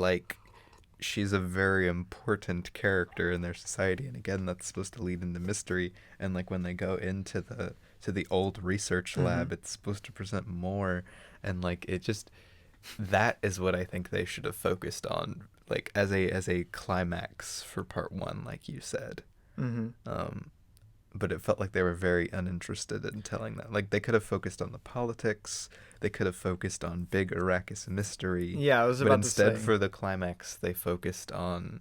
she's a very important character in their society, and again, that's supposed to lead into mystery. And when they go into the old research lab, it's supposed to present more, and it just, that is what I think they should have focused on, as a climax for part one, like you said. But it felt like they were very uninterested in telling that. They could have focused on the politics. They could have focused on big Arrakis mystery. Yeah, I was about to say. But instead, for the climax, they focused on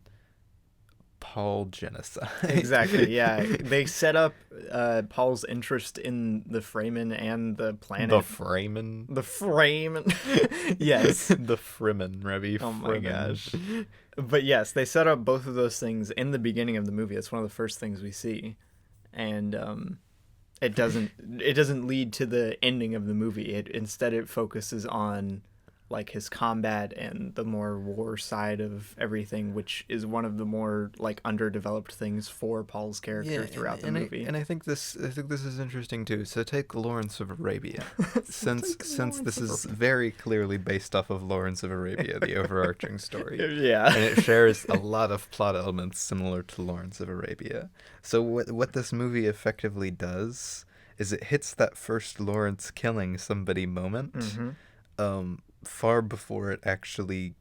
Paul genocide. Exactly, yeah. They set up Paul's interest in the Fremen and the planet. The Fremen? The Fremen. Yes. The Fremen, Rebby. Oh my Fremen. gosh. But yes, they set up both of those things in the beginning of the movie. It's one of the first things we see. And it doesn't lead to the ending of the movie. Instead it focuses on like his combat and the more war side of everything, which is one of the more like underdeveloped things for Paul's character throughout the movie. I think this is interesting too. So take Lawrence of Arabia, since this is very clearly based off of Lawrence of Arabia, the overarching story. Yeah, and it shares a lot of plot elements similar to Lawrence of Arabia. So what this movie effectively does is it hits that first Lawrence killing somebody moment. Mm-hmm. Far before it actually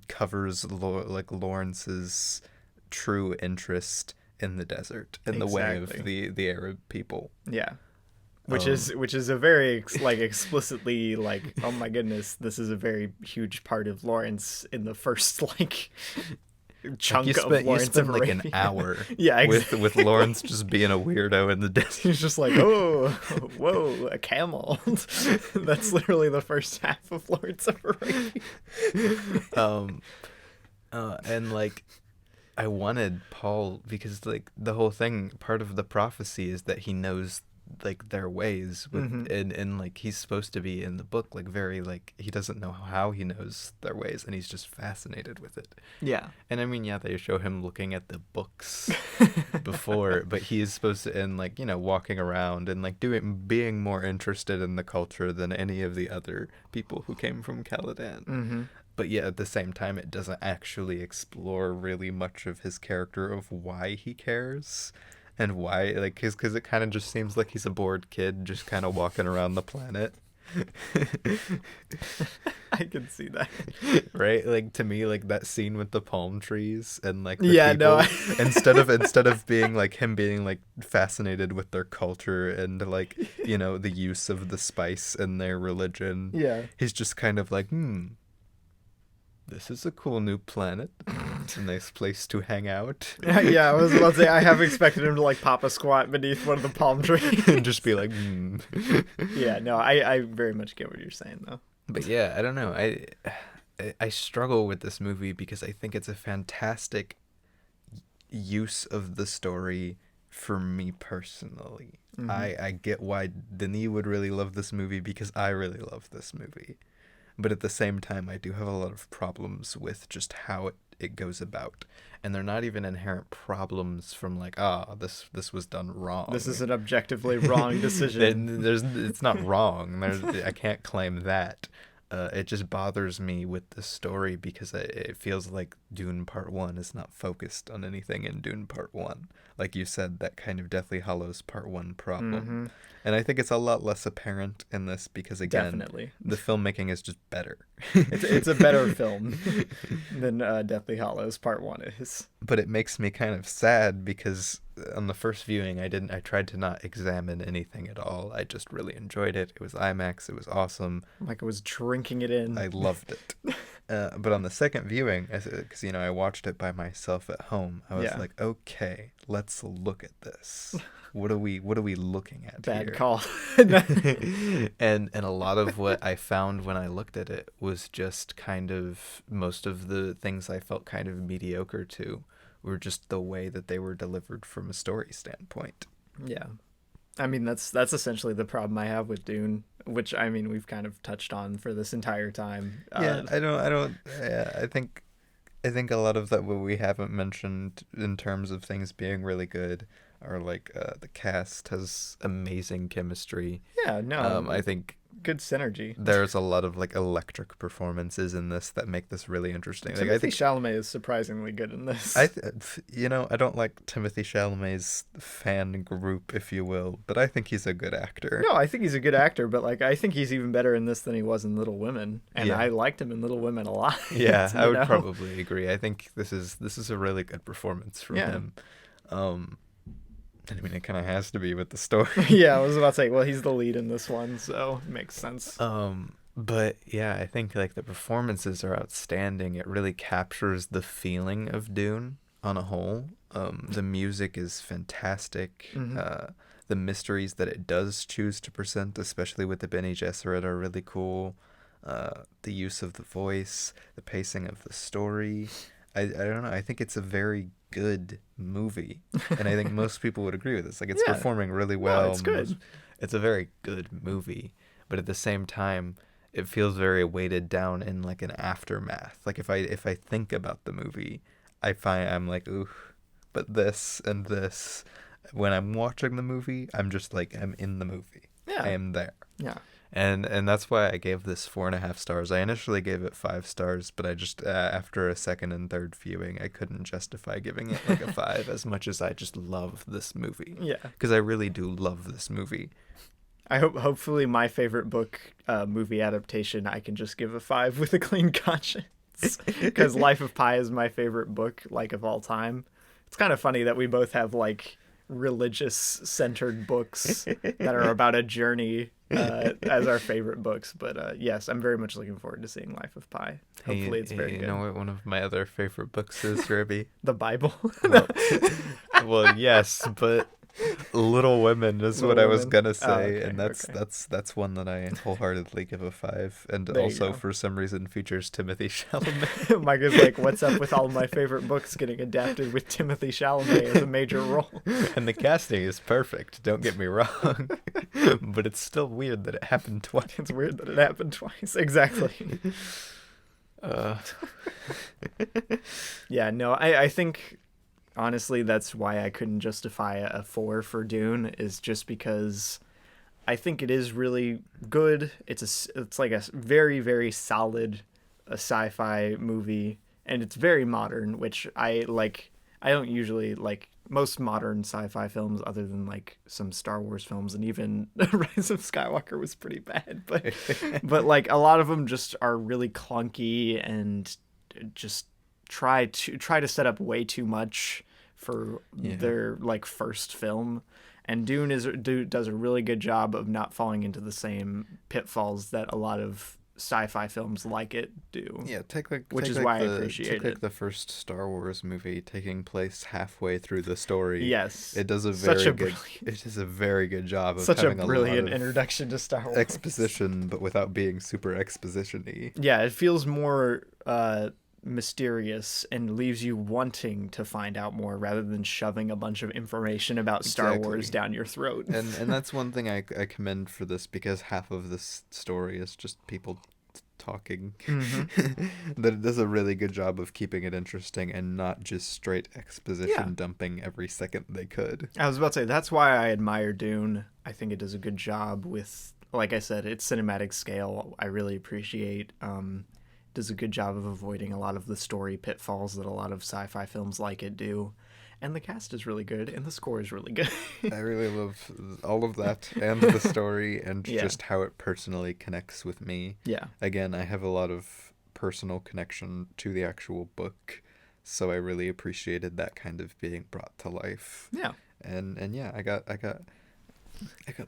covers Lawrence's true interest in the desert, in the way of the Arab people. Yeah, which is a very explicitly like, oh my goodness, this is a very huge part of Lawrence in the first chunk of Lawrence you spend of like Arabia. an hour yeah, exactly. with Lawrence just being a weirdo in the desert. He's just like, oh, whoa, a camel. That's literally the first half of Lawrence of Arabia. And like, I wanted Paul, because like the whole thing, part of the prophecy is that he knows like their ways with, Mm-hmm. and like he's supposed to be in the book like very like he doesn't know how he knows their ways, and he's just fascinated with it. Yeah. And I mean, yeah, they show him looking at the books before, but he is supposed to, and like, you know, walking around and like being more interested in the culture than any of the other people who came from Caladan. Mm-hmm. But yeah, at the same time, it doesn't actually explore really much of his character, of why he cares and why, like, because it kind of just seems like he's a bored kid just kind of walking around the planet. I can see that. Right? Like, to me, like that scene with the palm trees and like the Yeah, people, no. instead of being like him being like fascinated with their culture and like, you know, the use of the spice in their religion. Yeah. He's just kind of like, this is a cool new planet. It's a nice place to hang out. Yeah, I was about to say, I have expected him to like pop a squat beneath one of the palm trees. And just be like, Yeah, no, I very much get what you're saying though. But yeah, I don't know. I struggle with this movie because I think it's a fantastic use of the story for me personally. Mm-hmm. I get why Denis would really love this movie because I really love this movie. But at the same time, I do have a lot of problems with just how it goes about. And they're not even inherent problems from like, this was done wrong. This is an objectively wrong decision. It's not wrong. I can't claim that. It just bothers me with the story because it feels like Dune Part 1 is not focused on anything in Dune Part 1. Like you said, that kind of Deathly Hallows Part 1 problem. Mm-hmm. And I think it's a lot less apparent in this because, again, Definitely. the filmmaking is just better. It's a better film than Deathly Hallows Part 1 is. But it makes me kind of sad because on the first viewing, I tried to not examine anything at all. I just really enjoyed it. It was IMAX. It was awesome. Micah was drinking it in. I loved it. But on the second viewing, because, you know, I watched it by myself at home, I was like, okay, let's look at this. What are we looking at Bad here? call. And a lot of what I found when I looked at it was just kind of, most of the things I felt kind of mediocre to were just the way that they were delivered from a story standpoint. Yeah. I mean, that's essentially the problem I have with Dune, which, I mean, we've kind of touched on for this entire time. Yeah, I think a lot of that what we haven't mentioned in terms of things being really good are like the cast has amazing chemistry. Yeah, no. I think good synergy. There's a lot of like electric performances in this that make this really interesting. Like, Timothée I think Chalamet is surprisingly good in this. I don't like Timothée Chalamet's fan group, if you will, but I think he's a good actor. No, I think he's a good actor, but like I think he's even better in this than he was in Little Women, and Yeah. I liked him in Little Women a lot. Yeah, I would know? probably agree. I think this is a really good performance from him. I mean, it kind of has to be with the story. Yeah, I was about to say, well, he's the lead in this one, so it makes sense. But yeah, I think like the performances are outstanding. It really captures the feeling of Dune. on a whole. The music is fantastic. The mysteries that it does choose to present, especially with the Bene Gesserit, are really cool. The use of the voice, the pacing of the story. I don't know. I think it's a very good movie, and I think most people would agree with this. Like, it's Yeah. performing really well. No, it's good. It's a very good movie, but at the same time, it feels very weighted down in like an aftermath. Like, if I think about the movie, I'm like, ooh, but this and this. When I'm watching the movie, I'm just like, I'm in the movie. Yeah. I am there. Yeah. And that's why I gave this 4.5 stars. I initially gave it 5 stars, but I just after a second and third viewing, I couldn't justify giving it like a 5 as much as I just love this movie. Yeah. Because I really do love this movie. I hopefully my favorite book movie adaptation I can just give a 5 with a clean conscience, because Life of Pi is my favorite book like of all time. It's kind of funny that we both have like religious centered books that are about a journey as our favorite books, but yes, I'm very much looking forward to seeing Life of Pi. Hopefully it's very good. You know what one of my other favorite books is, Ruby? The Bible. Well, yes, but Little Women is what I was gonna say, okay, and that's one that I wholeheartedly give a 5, and There you also go. for some reason features Timothy Chalamet. Micah's like, what's up with all my favorite books getting adapted with Timothy Chalamet as a major role? And the casting is perfect, don't get me wrong, but it's still weird that it happened twice. It's weird that it happened twice. Exactly. Yeah, no, I think honestly that's why I couldn't justify a 4 for Dune, is just because I think it is really good. It's like a very, very solid sci-fi movie, and it's very modern, which I like. I don't usually like most modern sci-fi films, other than like some Star Wars films, and even Rise of Skywalker was pretty bad, but like a lot of them just are really clunky and just try to set up way too much for their like first film. And Dune does a really good job of not falling into the same pitfalls that a lot of sci-fi films like it do. Yeah, which is why I appreciate like it. the first Star Wars movie taking place halfway through the story. Yes, it does a it is a very good job of such a having brilliant a lot of introduction to Star Wars exposition, but without being super exposition-y. Yeah, it feels more mysterious and leaves you wanting to find out more, rather than shoving a bunch of information about Star Wars down your throat. And that's one thing I commend for this, because half of this story is just people talking. That it does a really good job of keeping it interesting and not just straight exposition dumping every second they could. I was about to say, that's why I admire Dune. I think it does a good job with, like I said, its cinematic scale. I really appreciate. Does a good job of avoiding a lot of the story pitfalls that a lot of sci-fi films like it do. And the cast is really good, and the score is really good. I really love all of that, and the story, and just how it personally connects with me. Yeah. Again, I have a lot of personal connection to the actual book, so I really appreciated that kind of being brought to life. Yeah. And yeah, I got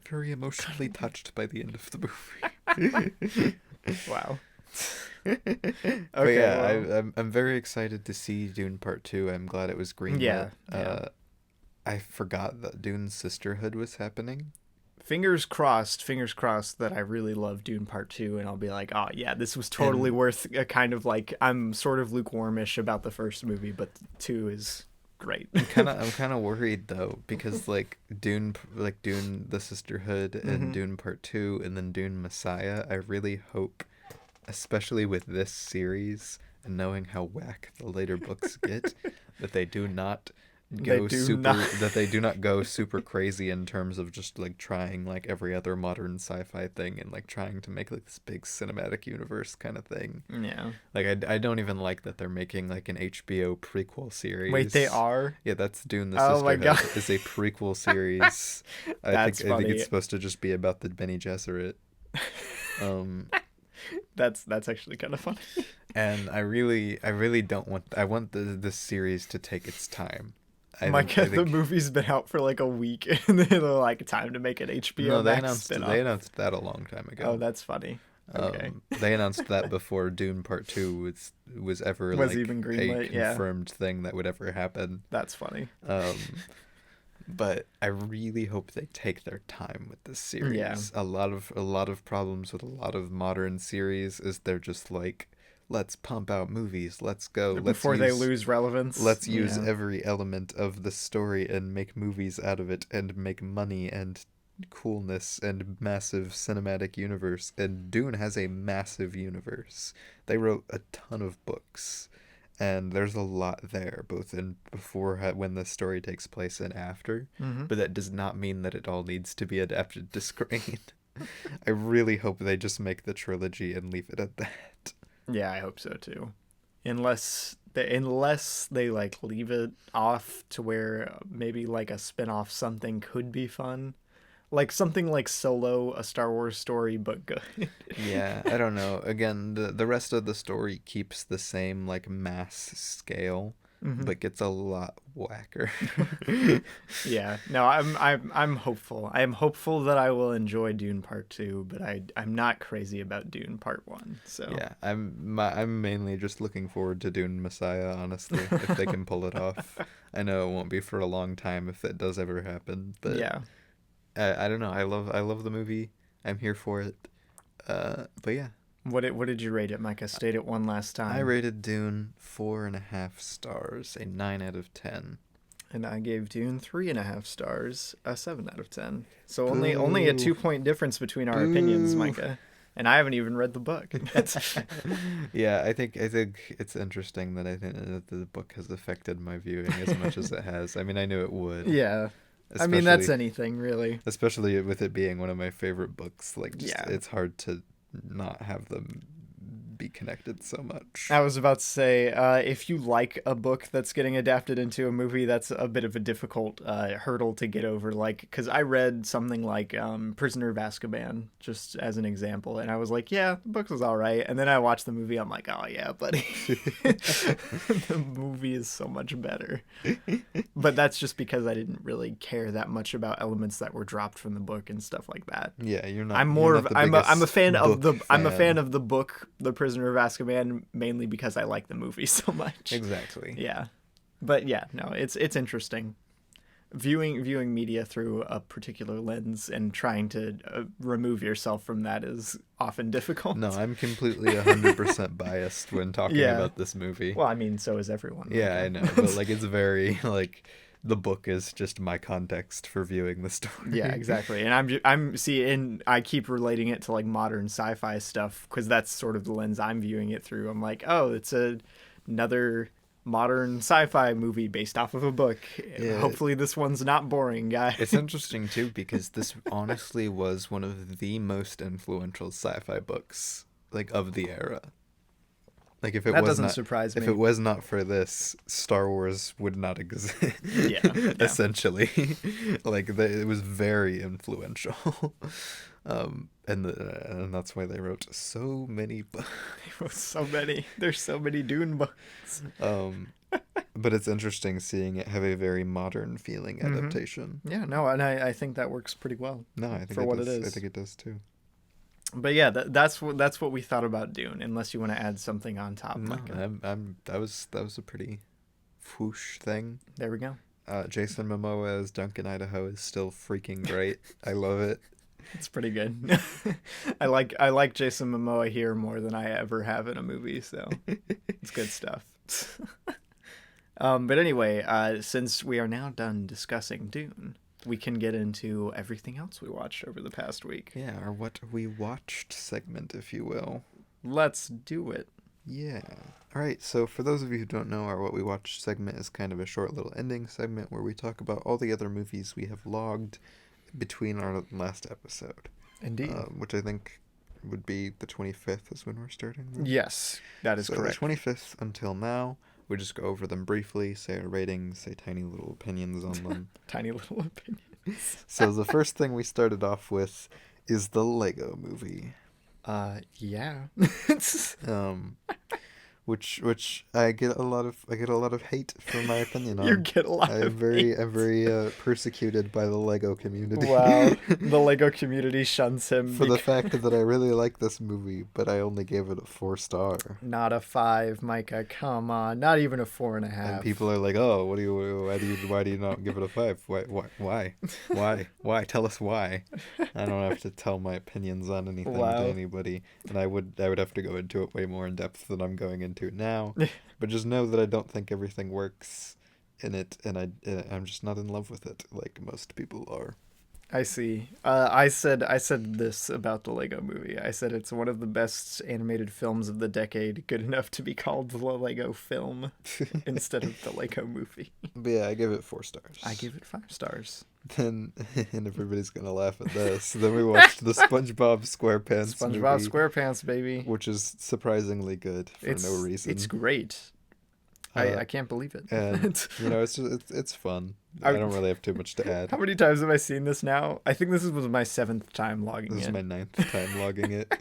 very emotionally touched by the end of the movie. Wow. Okay, but yeah, well, I'm very excited to see Dune Part 2. I'm glad it was greenlit. Yeah. I forgot that Dune's sisterhood was happening. Fingers crossed that I really love Dune Part 2, and I'll be like, oh yeah, this was totally worth a kind of like, I'm sort of lukewarmish about the first movie, but 2 is great. I'm kind of worried though, because like Dune the Sisterhood and Dune Part 2 and then Dune Messiah, I really hope, especially with this series and knowing how whack the later books get, that they do not go super crazy in terms of just like trying like every other modern sci-fi thing and like trying to make like this big cinematic universe kind of thing. Yeah. Like I don't even like that they're making like an HBO prequel series. Wait, they are? Yeah, that's Dune the Oh Sisterhood. my God. Is a prequel series. I think it's supposed to just be about the Bene Gesserit. That's actually kind of funny. And I really don't want. I want this series to take its time. Micah, the movie's been out for like a week, and they're like, time to make an HBO Max spin-off. They announced that a long time ago. Oh, that's funny. Okay. They announced that before Dune Part 2 was ever Was like even a greenlit, yeah. confirmed thing that would ever happen. That's funny. But I really hope they take their time with this series. Yeah. A lot of problems with a lot of modern series is they're just like, let's pump out movies, let's go, Before they lose relevance. let's use Yeah. every element of the story and make movies out of it and make money and coolness and massive cinematic universe. And Dune has a massive universe. They wrote a ton of books. And there's a lot there, both in before when the story takes place and after. Mm-hmm. But that does not mean that it all needs to be adapted to screen. I really hope they just make the trilogy and leave it at that. Yeah, I hope so too. Unless they like leave it off to where maybe like a spin-off something could be fun. Like something like Solo, a Star Wars story, but good. Yeah, I don't know. Again, the rest of the story keeps the same like mass scale, Mm-hmm. but gets a lot whacker. Yeah, no, I'm hopeful. I am hopeful that I will enjoy Dune Part 2, but I'm not crazy about Dune Part 1. So Yeah, I'm mainly just looking forward to Dune Messiah, honestly, if they can pull it off. I know it won't be for a long time if that does ever happen, but yeah. I don't know. I love the movie. I'm here for it. But yeah, What did you rate it, Micah? State it one last time. I rated Dune 4.5 stars, a 9 out of 10. And I gave Dune 3.5 stars, a 7 out of 10. So only a 2-point difference between our opinions, Micah. And I haven't even read the book. Yeah, I think it's interesting that I think that the book has affected my viewing as much as it has. I mean, I knew it would. Yeah. I mean, that's anything, really. Especially with it being one of my favorite books. Like, just, Yeah. it's hard to not have them be connected so much. I was about to say, if you like a book that's getting adapted into a movie, that's a bit of a difficult hurdle to get over. Like, because I read something like Prisoner of Azkaban, just as an example, and I was like, yeah, the book was all right. And then I watched the movie, I'm like, oh yeah, buddy, the movie is so much better. But that's just because I didn't really care that much about elements that were dropped from the book and stuff like that. Yeah, you're not. I'm more of I'm a fan of the I'm a fan. fan of the book, The Prisoner of Azkaban, mainly because I like the movie so much. Exactly. Yeah, but yeah, no, it's interesting. Viewing media through a particular lens and trying to remove yourself from that is often difficult. No, I'm completely 100% biased when talking about this movie. Well, I mean, so is everyone. Yeah, I know, but like it's very like the book is just my context for viewing the story. Yeah, exactly. And I keep relating it to like modern sci-fi stuff because that's sort of the lens I'm viewing it through. I'm like, oh, it's another modern sci-fi movie based off of a book. Yeah. Hopefully this one's not boring, guys. It's interesting too because this honestly was one of the most influential sci-fi books like of the era. Like if it doesn't surprise me. If it was not for this, Star Wars would not exist. Yeah. Essentially, like it was very influential, and that's why they wrote so many books. They wrote so many. There's so many Dune books. But it's interesting seeing it have a very modern feeling adaptation. Yeah, no, and I think that works pretty well. No, I think for what it is. I think it does too. But yeah, that's what we thought about Dune. Unless you want to add something on top. No, Micah. that was a pretty whoosh thing. There we go. Jason Momoa as Duncan Idaho is still freaking great. I love it. It's pretty good. I like Jason Momoa here more than I ever have in a movie, so it's good stuff. But anyway, since we are now done discussing Dune, we can get into everything else we watched over the past week. Yeah, our what we watched segment, if you will. Let's do it. Yeah. All right, so for those of you who don't know, our what we watched segment is kind of a short little ending segment where we talk about all the other movies we have logged between our last episode. Indeed. Which I think would be the 25th is when we're starting. Right? Yes, that is correct. The 25th until now. We just go over them briefly, say our ratings, say tiny little opinions on them. Tiny little opinions. So the first thing we started off with is the Lego Movie. Yeah. which I get a lot of hate for my opinion You on. get a lot of hate. I'm very persecuted by the Lego community. Wow, the Lego community shuns him For the because fact that I really like this movie, but I only gave it a 4 star. not a 5, Micah. Come on, not even a 4.5. And people are like, "Oh, why do you not give it a 5? Why? Tell us why." I don't have to tell my opinions on anything Wow. to anybody, and I would have to go into it way more in depth than I'm going into now. But just know that I don't think everything works in it, and I'm just not in love with it like most people are. I see. I said this about the Lego movie. I said it's one of the best animated films of the decade, good enough to be called the Lego film instead of the Lego movie. But yeah, I give it 4 stars. I give it 5 stars. Then, and everybody's gonna laugh at this. Then we watched the SpongeBob SquarePants SpongeBob movie, SquarePants, baby. which is surprisingly good for no reason. It's great. I can't believe it. And it's fun. I don't really have too much to add. How many times have I seen this now? I think this was my 7th time logging in. This is my 9th time logging it.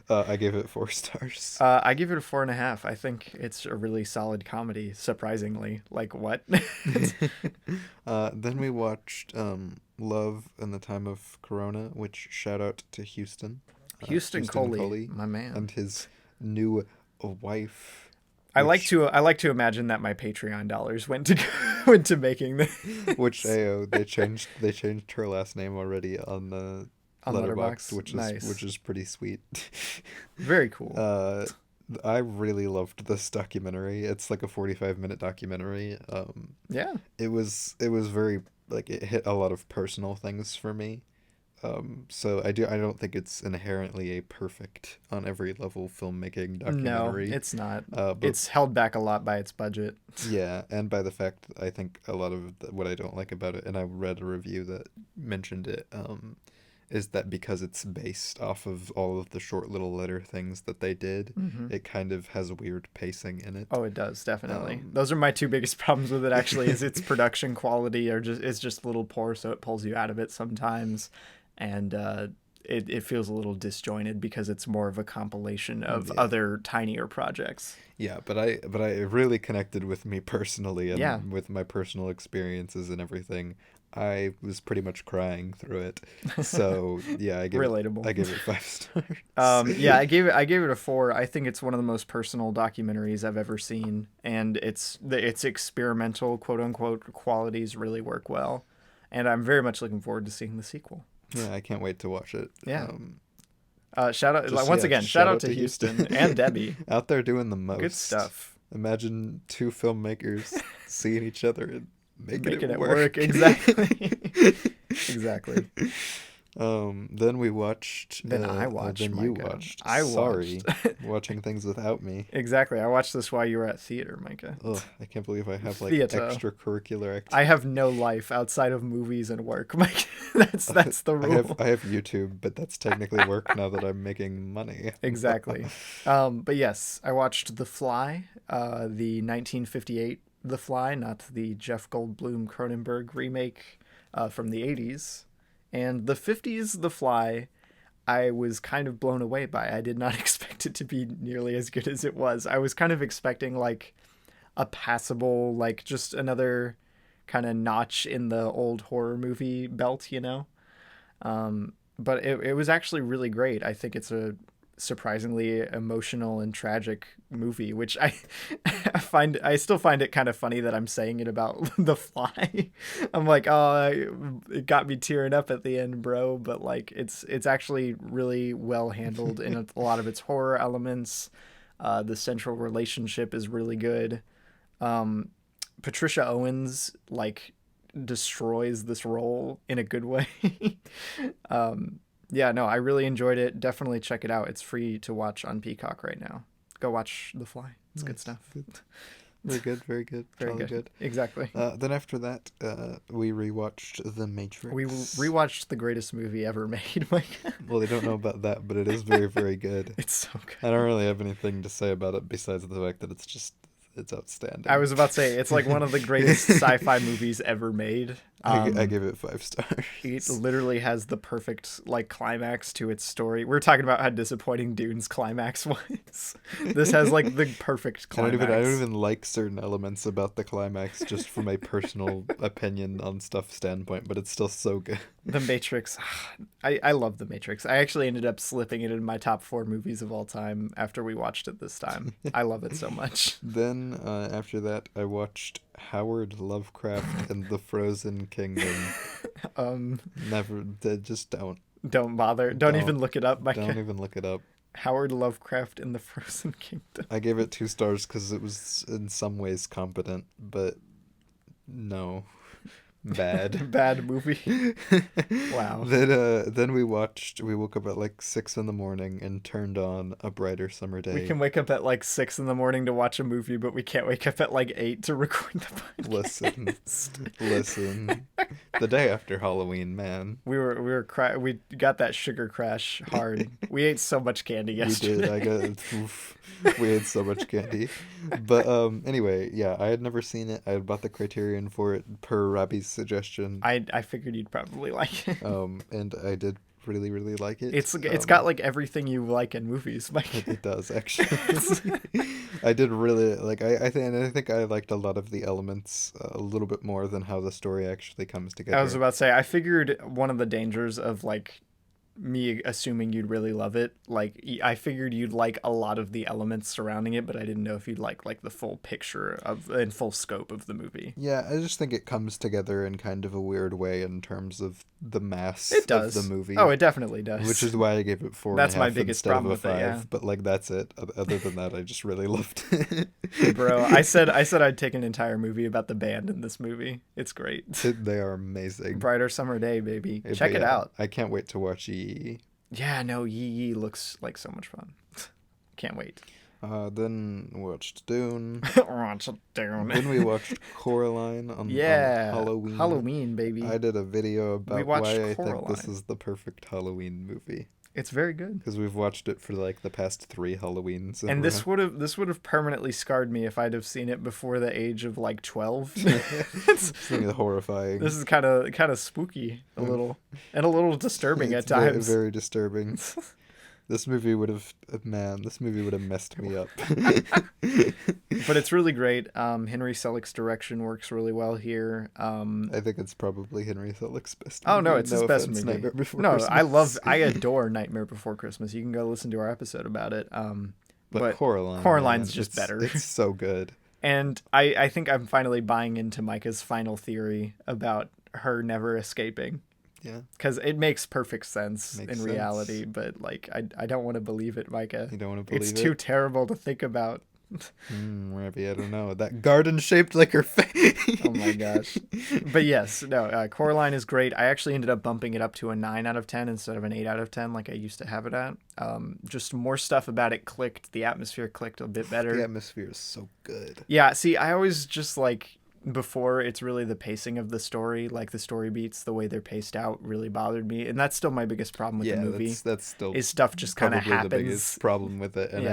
I gave it 4 stars. I give it a 4.5. I think it's a really solid comedy, surprisingly. Like, what? Then we watched Love in the Time of Corona, which shout out to Houston. Houston Coley, my man. And his new wife. I like to imagine that my Patreon dollars went to making this. Which they changed her last name already on the Letterboxd, which is pretty sweet. Very cool. I really loved this documentary. It's like a 45-minute documentary. Yeah. It was very, like, it hit a lot of personal things for me. So I don't think it's inherently a perfect on every level filmmaking documentary. No, it's not. It's held back a lot by its budget. Yeah, and by the fact that I think a lot of what I don't like about it, and I read a review that mentioned it, is that because it's based off of all of the short little letter things that they did, it kind of has weird pacing in it. Oh, it does, definitely. Those are my 2 biggest problems with it, actually, is its production quality is just a little poor, so it pulls you out of it sometimes. And it feels a little disjointed because it's more of a compilation of other tinier projects. Yeah, but I really connected with me personally and with my personal experiences and everything. I was pretty much crying through it. So yeah, I gave relatable. I gave it 5 stars. Yeah, I gave it a 4. I think it's one of the most personal documentaries I've ever seen, and its experimental quote unquote qualities really work well. And I'm very much looking forward to seeing the sequel. Yeah, I can't wait to watch it. Yeah. Shout out to Houston and Debbie. Out there doing the most. Good stuff. Imagine 2 filmmakers seeing each other and making it work. Exactly. Exactly. Then we watched. Then I watched. Then you watched. Sorry, watching things without me. Exactly. I watched this while you were at theater, Micah. Ugh, I can't believe I have like Theater. extracurricular activities. I have no life outside of movies and work, Micah. That's the rule. I have YouTube, but that's technically work now that I'm making money. Exactly. But yes, I watched The Fly, the 1958 The Fly, not the Jeff Goldblum Cronenberg remake from the 80s. And the 50s The Fly, I was kind of blown away by. I did not expect it to be nearly as good as it was. I was kind of expecting like a passable, like just another kind of notch in the old horror movie belt, you know? But it was actually really great. I think it's a surprisingly emotional and tragic movie, which I still find it kind of funny that I'm saying it about The Fly. I'm like, oh, it got me tearing up at the end, bro. But like, it's actually really well handled in a lot of its horror elements. The central relationship is really good. Patricia Owens like destroys this role in a good way. Yeah, no, I really enjoyed it. Definitely check it out. It's free to watch on Peacock right now. Go watch The Fly. It's nice. Good stuff. Good. Very good. Very good. Very good. Exactly. Then after that, we rewatched The Matrix. We rewatched the greatest movie ever made. Well, they don't know about that, but it is very, very good. It's so good. I don't really have anything to say about it besides the fact that it's outstanding. I was about to say, it's like one of the greatest sci-fi movies ever made. I give it 5 stars. It literally has the perfect like climax to its story. We're talking about how disappointing Dune's climax was. This has like the perfect climax. I don't even like certain elements about the climax just from a personal opinion on stuff standpoint, but it's still so good. The Matrix. I love The Matrix. I actually ended up slipping it in my top 4 movies of all time after we watched it this time. I love it so much. Then after that, I watched Howard Lovecraft and the Frozen Kingdom. Just don't. Don't bother. Don't even look it up, Micah. Don't even look it up. Howard Lovecraft in the Frozen Kingdom. I gave it 2 stars because it was in some ways competent, but no. Bad. Bad movie. Wow. Then we woke up at like 6 in the morning and turned on A Brighter Summer Day. We can wake up at like 6 in the morning to watch a movie, but we can't wake up at like 8 to record the podcast. Listen. The day after Halloween, man. We got that sugar crash hard. We ate so much candy yesterday. We ate so much candy. But anyway, yeah, I had never seen it. I had bought the Criterion for it per Robbie's suggestion. I figured you'd probably like it. And I did really, really like it. It's got like everything you like in movies, Mike. It does actually. I did really like. I think I liked a lot of the elements a little bit more than how the story actually comes together. I was about to say, I figured one of the dangers of like me assuming you'd really love it, like I figured you'd like a lot of the elements surrounding it, but I didn't know if you'd like the full picture of and full scope of the movie. Yeah, I just think it comes together in kind of a weird way in terms of the mass of the movie. Oh, it definitely does. Which is why I gave it 4.5. That's my biggest problem with 5. It, yeah. But like that's it. Other than that, I just really loved it. Bro, I said I'd take an entire movie about the band in this movie. It's great. They are amazing. Brighter Summer Day, baby. Check it out. I can't wait to watch Yee. Yeah, no, Yee looks like so much fun. Can't wait. Then watched Dune. Dune. Then we watched Coraline on Halloween. Halloween, baby. I did a video about why I think this is the perfect Halloween movie. It's very good because we've watched it for like the past 3 Halloweens. And this would have permanently scarred me if I'd have seen it before the age of like 12. It's horrifying. This is kind of spooky a little and a little disturbing at times. Very disturbing. This movie would have messed me up. But it's really great. Henry Selick's direction works really well here. I think it's probably Henry Selick's best movie. Oh, no, it's his best movie. Nightmare Before Christmas. I adore Nightmare Before Christmas. You can go listen to our episode about it. But Coraline's just better. It's so good. And I think I'm finally buying into Micah's final theory about her never escaping. Yeah, because it makes perfect sense in reality, but like I don't want to believe it, Micah. You don't want to believe it? It's too terrible to think about. Ravi, I don't know. That garden shaped like her face. Oh my gosh. But yes, no, Coraline is great. I actually ended up bumping it up to a 9 out of 10 instead of an 8 out of 10 like I used to have it at. Just more stuff about it clicked. The atmosphere clicked a bit better. The atmosphere is so good. Yeah, see, I always just like before it's really the pacing of the story, like the story beats, the way they're paced out really bothered me, and that's still my biggest problem with the movie. That's still is stuff just kind of happens. The biggest problem with it, and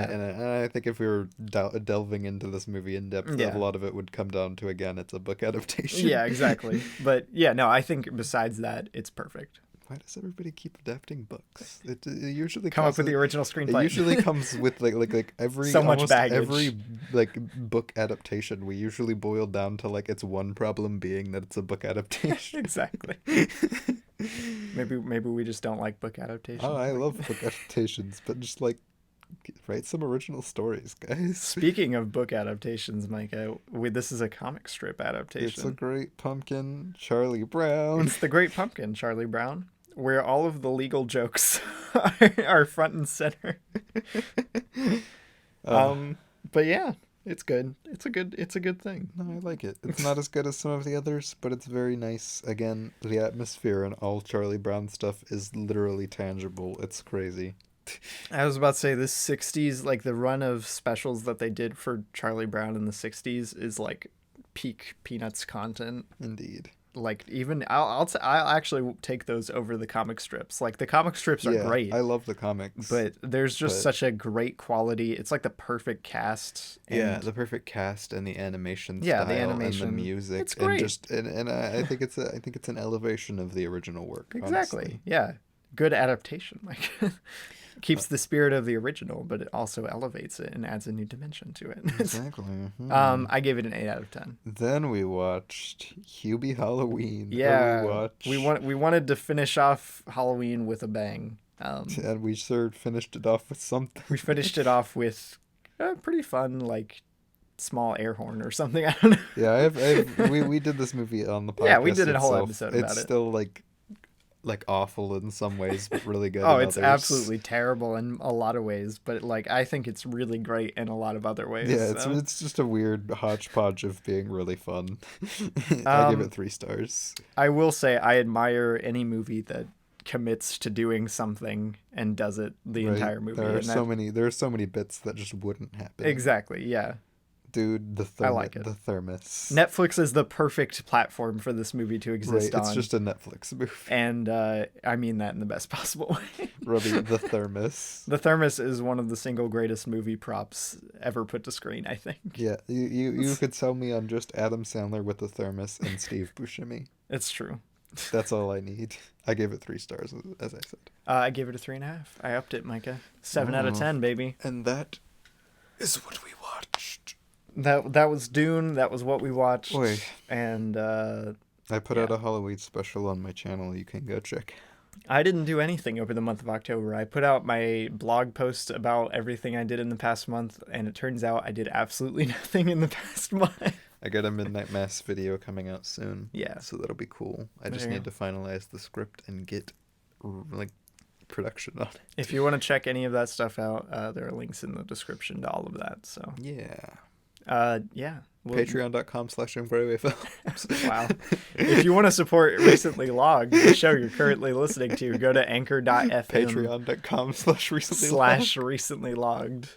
I think if we were delving into this movie in depth, a lot of it would come down to again, it's a book adaptation. Yeah, exactly. But yeah, no, I think besides that, it's perfect. Why does everybody keep adapting books? It usually come up with the original screenplay. It usually comes with like every so much baggage. Every like book adaptation. We usually boil down to like its one problem being that it's a book adaptation. Exactly. Maybe we just don't like book adaptations. Oh, I love book adaptations, but just like write some original stories, guys. Speaking of book adaptations, Micah, this is a comic strip adaptation. It's a Great Pumpkin, Charlie Brown. It's the Great Pumpkin, Charlie Brown, where all of the legal jokes are front and center. But yeah, it's good. It's a good thing. No, I like it. It's not as good as some of the others, but it's very nice. Again, the atmosphere and all Charlie Brown stuff is literally tangible. It's crazy. I was about to say this 60s, like the run of specials that they did for Charlie Brown in the 60s is like peak Peanuts content. Indeed. like even I'll actually take those over the comic strips. Like the comic strips are great. I love the comics, but there's just such a great quality. It's like the perfect cast. And the perfect cast and the animation yeah, style the animation, and the music. It's great. And I think it's an elevation of the original work. Exactly. Honestly. Yeah. Good adaptation. Like keeps the spirit of the original, but it also elevates it and adds a new dimension to it. Exactly. I gave it an 8 out of 10. Then we watched Hubie Halloween. Yeah. We wanted to finish off Halloween with a bang. And we sure finished it off with something. We finished it off with a pretty fun, like, small air horn or something. I don't know. Yeah, we did this movie on the podcast. Yeah, we did a whole itself. episode about it. It's still like awful in some ways, but really good. Oh, in it's others. absolutely terrible in a lot of ways, but like I think it's really great in a lot of other ways. Yeah, so. it's just a weird hodgepodge of being really fun. I give it 3 stars. I will say I admire any movie that commits to doing something and does it the entire movie. There are so many bits that just wouldn't happen. Exactly, yeah. Dude, I like it. The thermos. Netflix is the perfect platform for this movie to exist on. It's just a Netflix movie. And I mean that in the best possible way. Robbie, the thermos. The thermos is one of the single greatest movie props ever put to screen, I think. Yeah, you could sell me on just Adam Sandler with the thermos and Steve Buscemi. It's true. That's all I need. I gave it 3 stars, as I said. I gave it a 3.5. I upped it, Micah. 7 out of 10, baby. And that is what we watched. That was Dune. That was what we watched. Oy. And I put out a Halloween special on my channel. You can go check. I didn't do anything over the month of October. I put out my blog post about everything I did in the past month, and it turns out I did absolutely nothing in the past month. I got a Midnight Mass video coming out soon. Yeah. So that'll be cool. I just need to finalize the script and get production on it. If you want to check any of that stuff out, there are links in the description to all of that. So yeah. Well, Patreon.com/InquiryWayFilms. Wow. If you want to support Recently Logged, the show you're currently listening to, go to anchor.fm. Patreon.com/recently logged.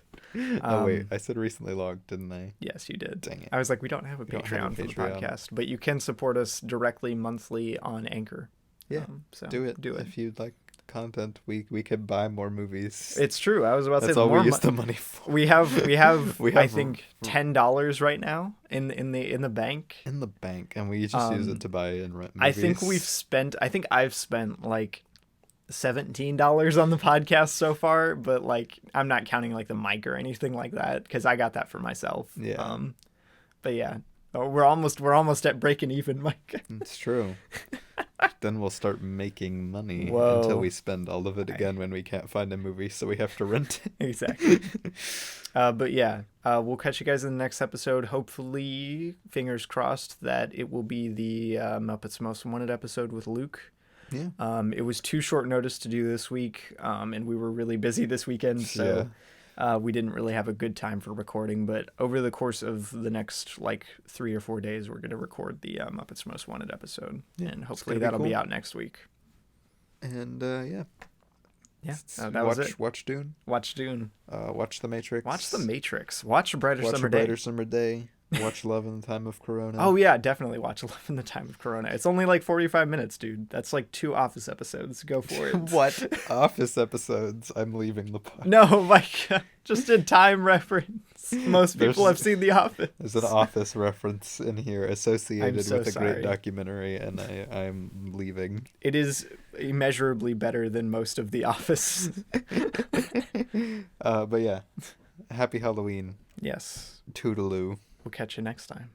Oh wait, I said recently logged, didn't I? Yes, you did. Dang it. I was like, we don't have a Patreon for the podcast, but you can support us directly monthly on Anchor. Yeah, so do it. If you'd like content, we could buy more movies. It's true. I was about to say that's all we use the money for. We have I think $10 right now in the bank. In the bank, and we just use it to buy and rent movies. I think I've spent like $17 on the podcast so far, but like I'm not counting like the mic or anything like that because I got that for myself. Yeah. But yeah, we're almost at breaking even, Mike. It's true. Then we'll start making money Whoa. until we spend all of it again when we can't find a movie, so we have to rent it. Exactly. But yeah, we'll catch you guys in the next episode. Hopefully, fingers crossed that it will be the Muppets Most Wanted episode with Luke. Yeah. It was too short notice to do this week, and we were really busy this weekend, so we didn't really have a good time for recording. But over the course of the next like 3 or 4 days, we're going to record the Muppets Most Wanted episode, and hopefully that'll be out next week. And that was it. Watch Dune. Watch Dune. Watch The Matrix. Watch The Matrix. Watch A Brighter Watch Summer A Day. Brighter Summer Day. Watch Love in the Time of Corona. Oh yeah, definitely watch Love in the Time of Corona. It's only like 45 minutes, dude. That's like 2 Office episodes. Go for it. What? Office episodes? I'm leaving the podcast. No, Mike. Just a time reference. Most people have seen The Office. There's an Office reference in here associated with a sorry. great documentary, and I'm leaving. It is immeasurably better than most of The Office. But yeah, happy Halloween. Yes. Toodaloo. We'll catch you next time.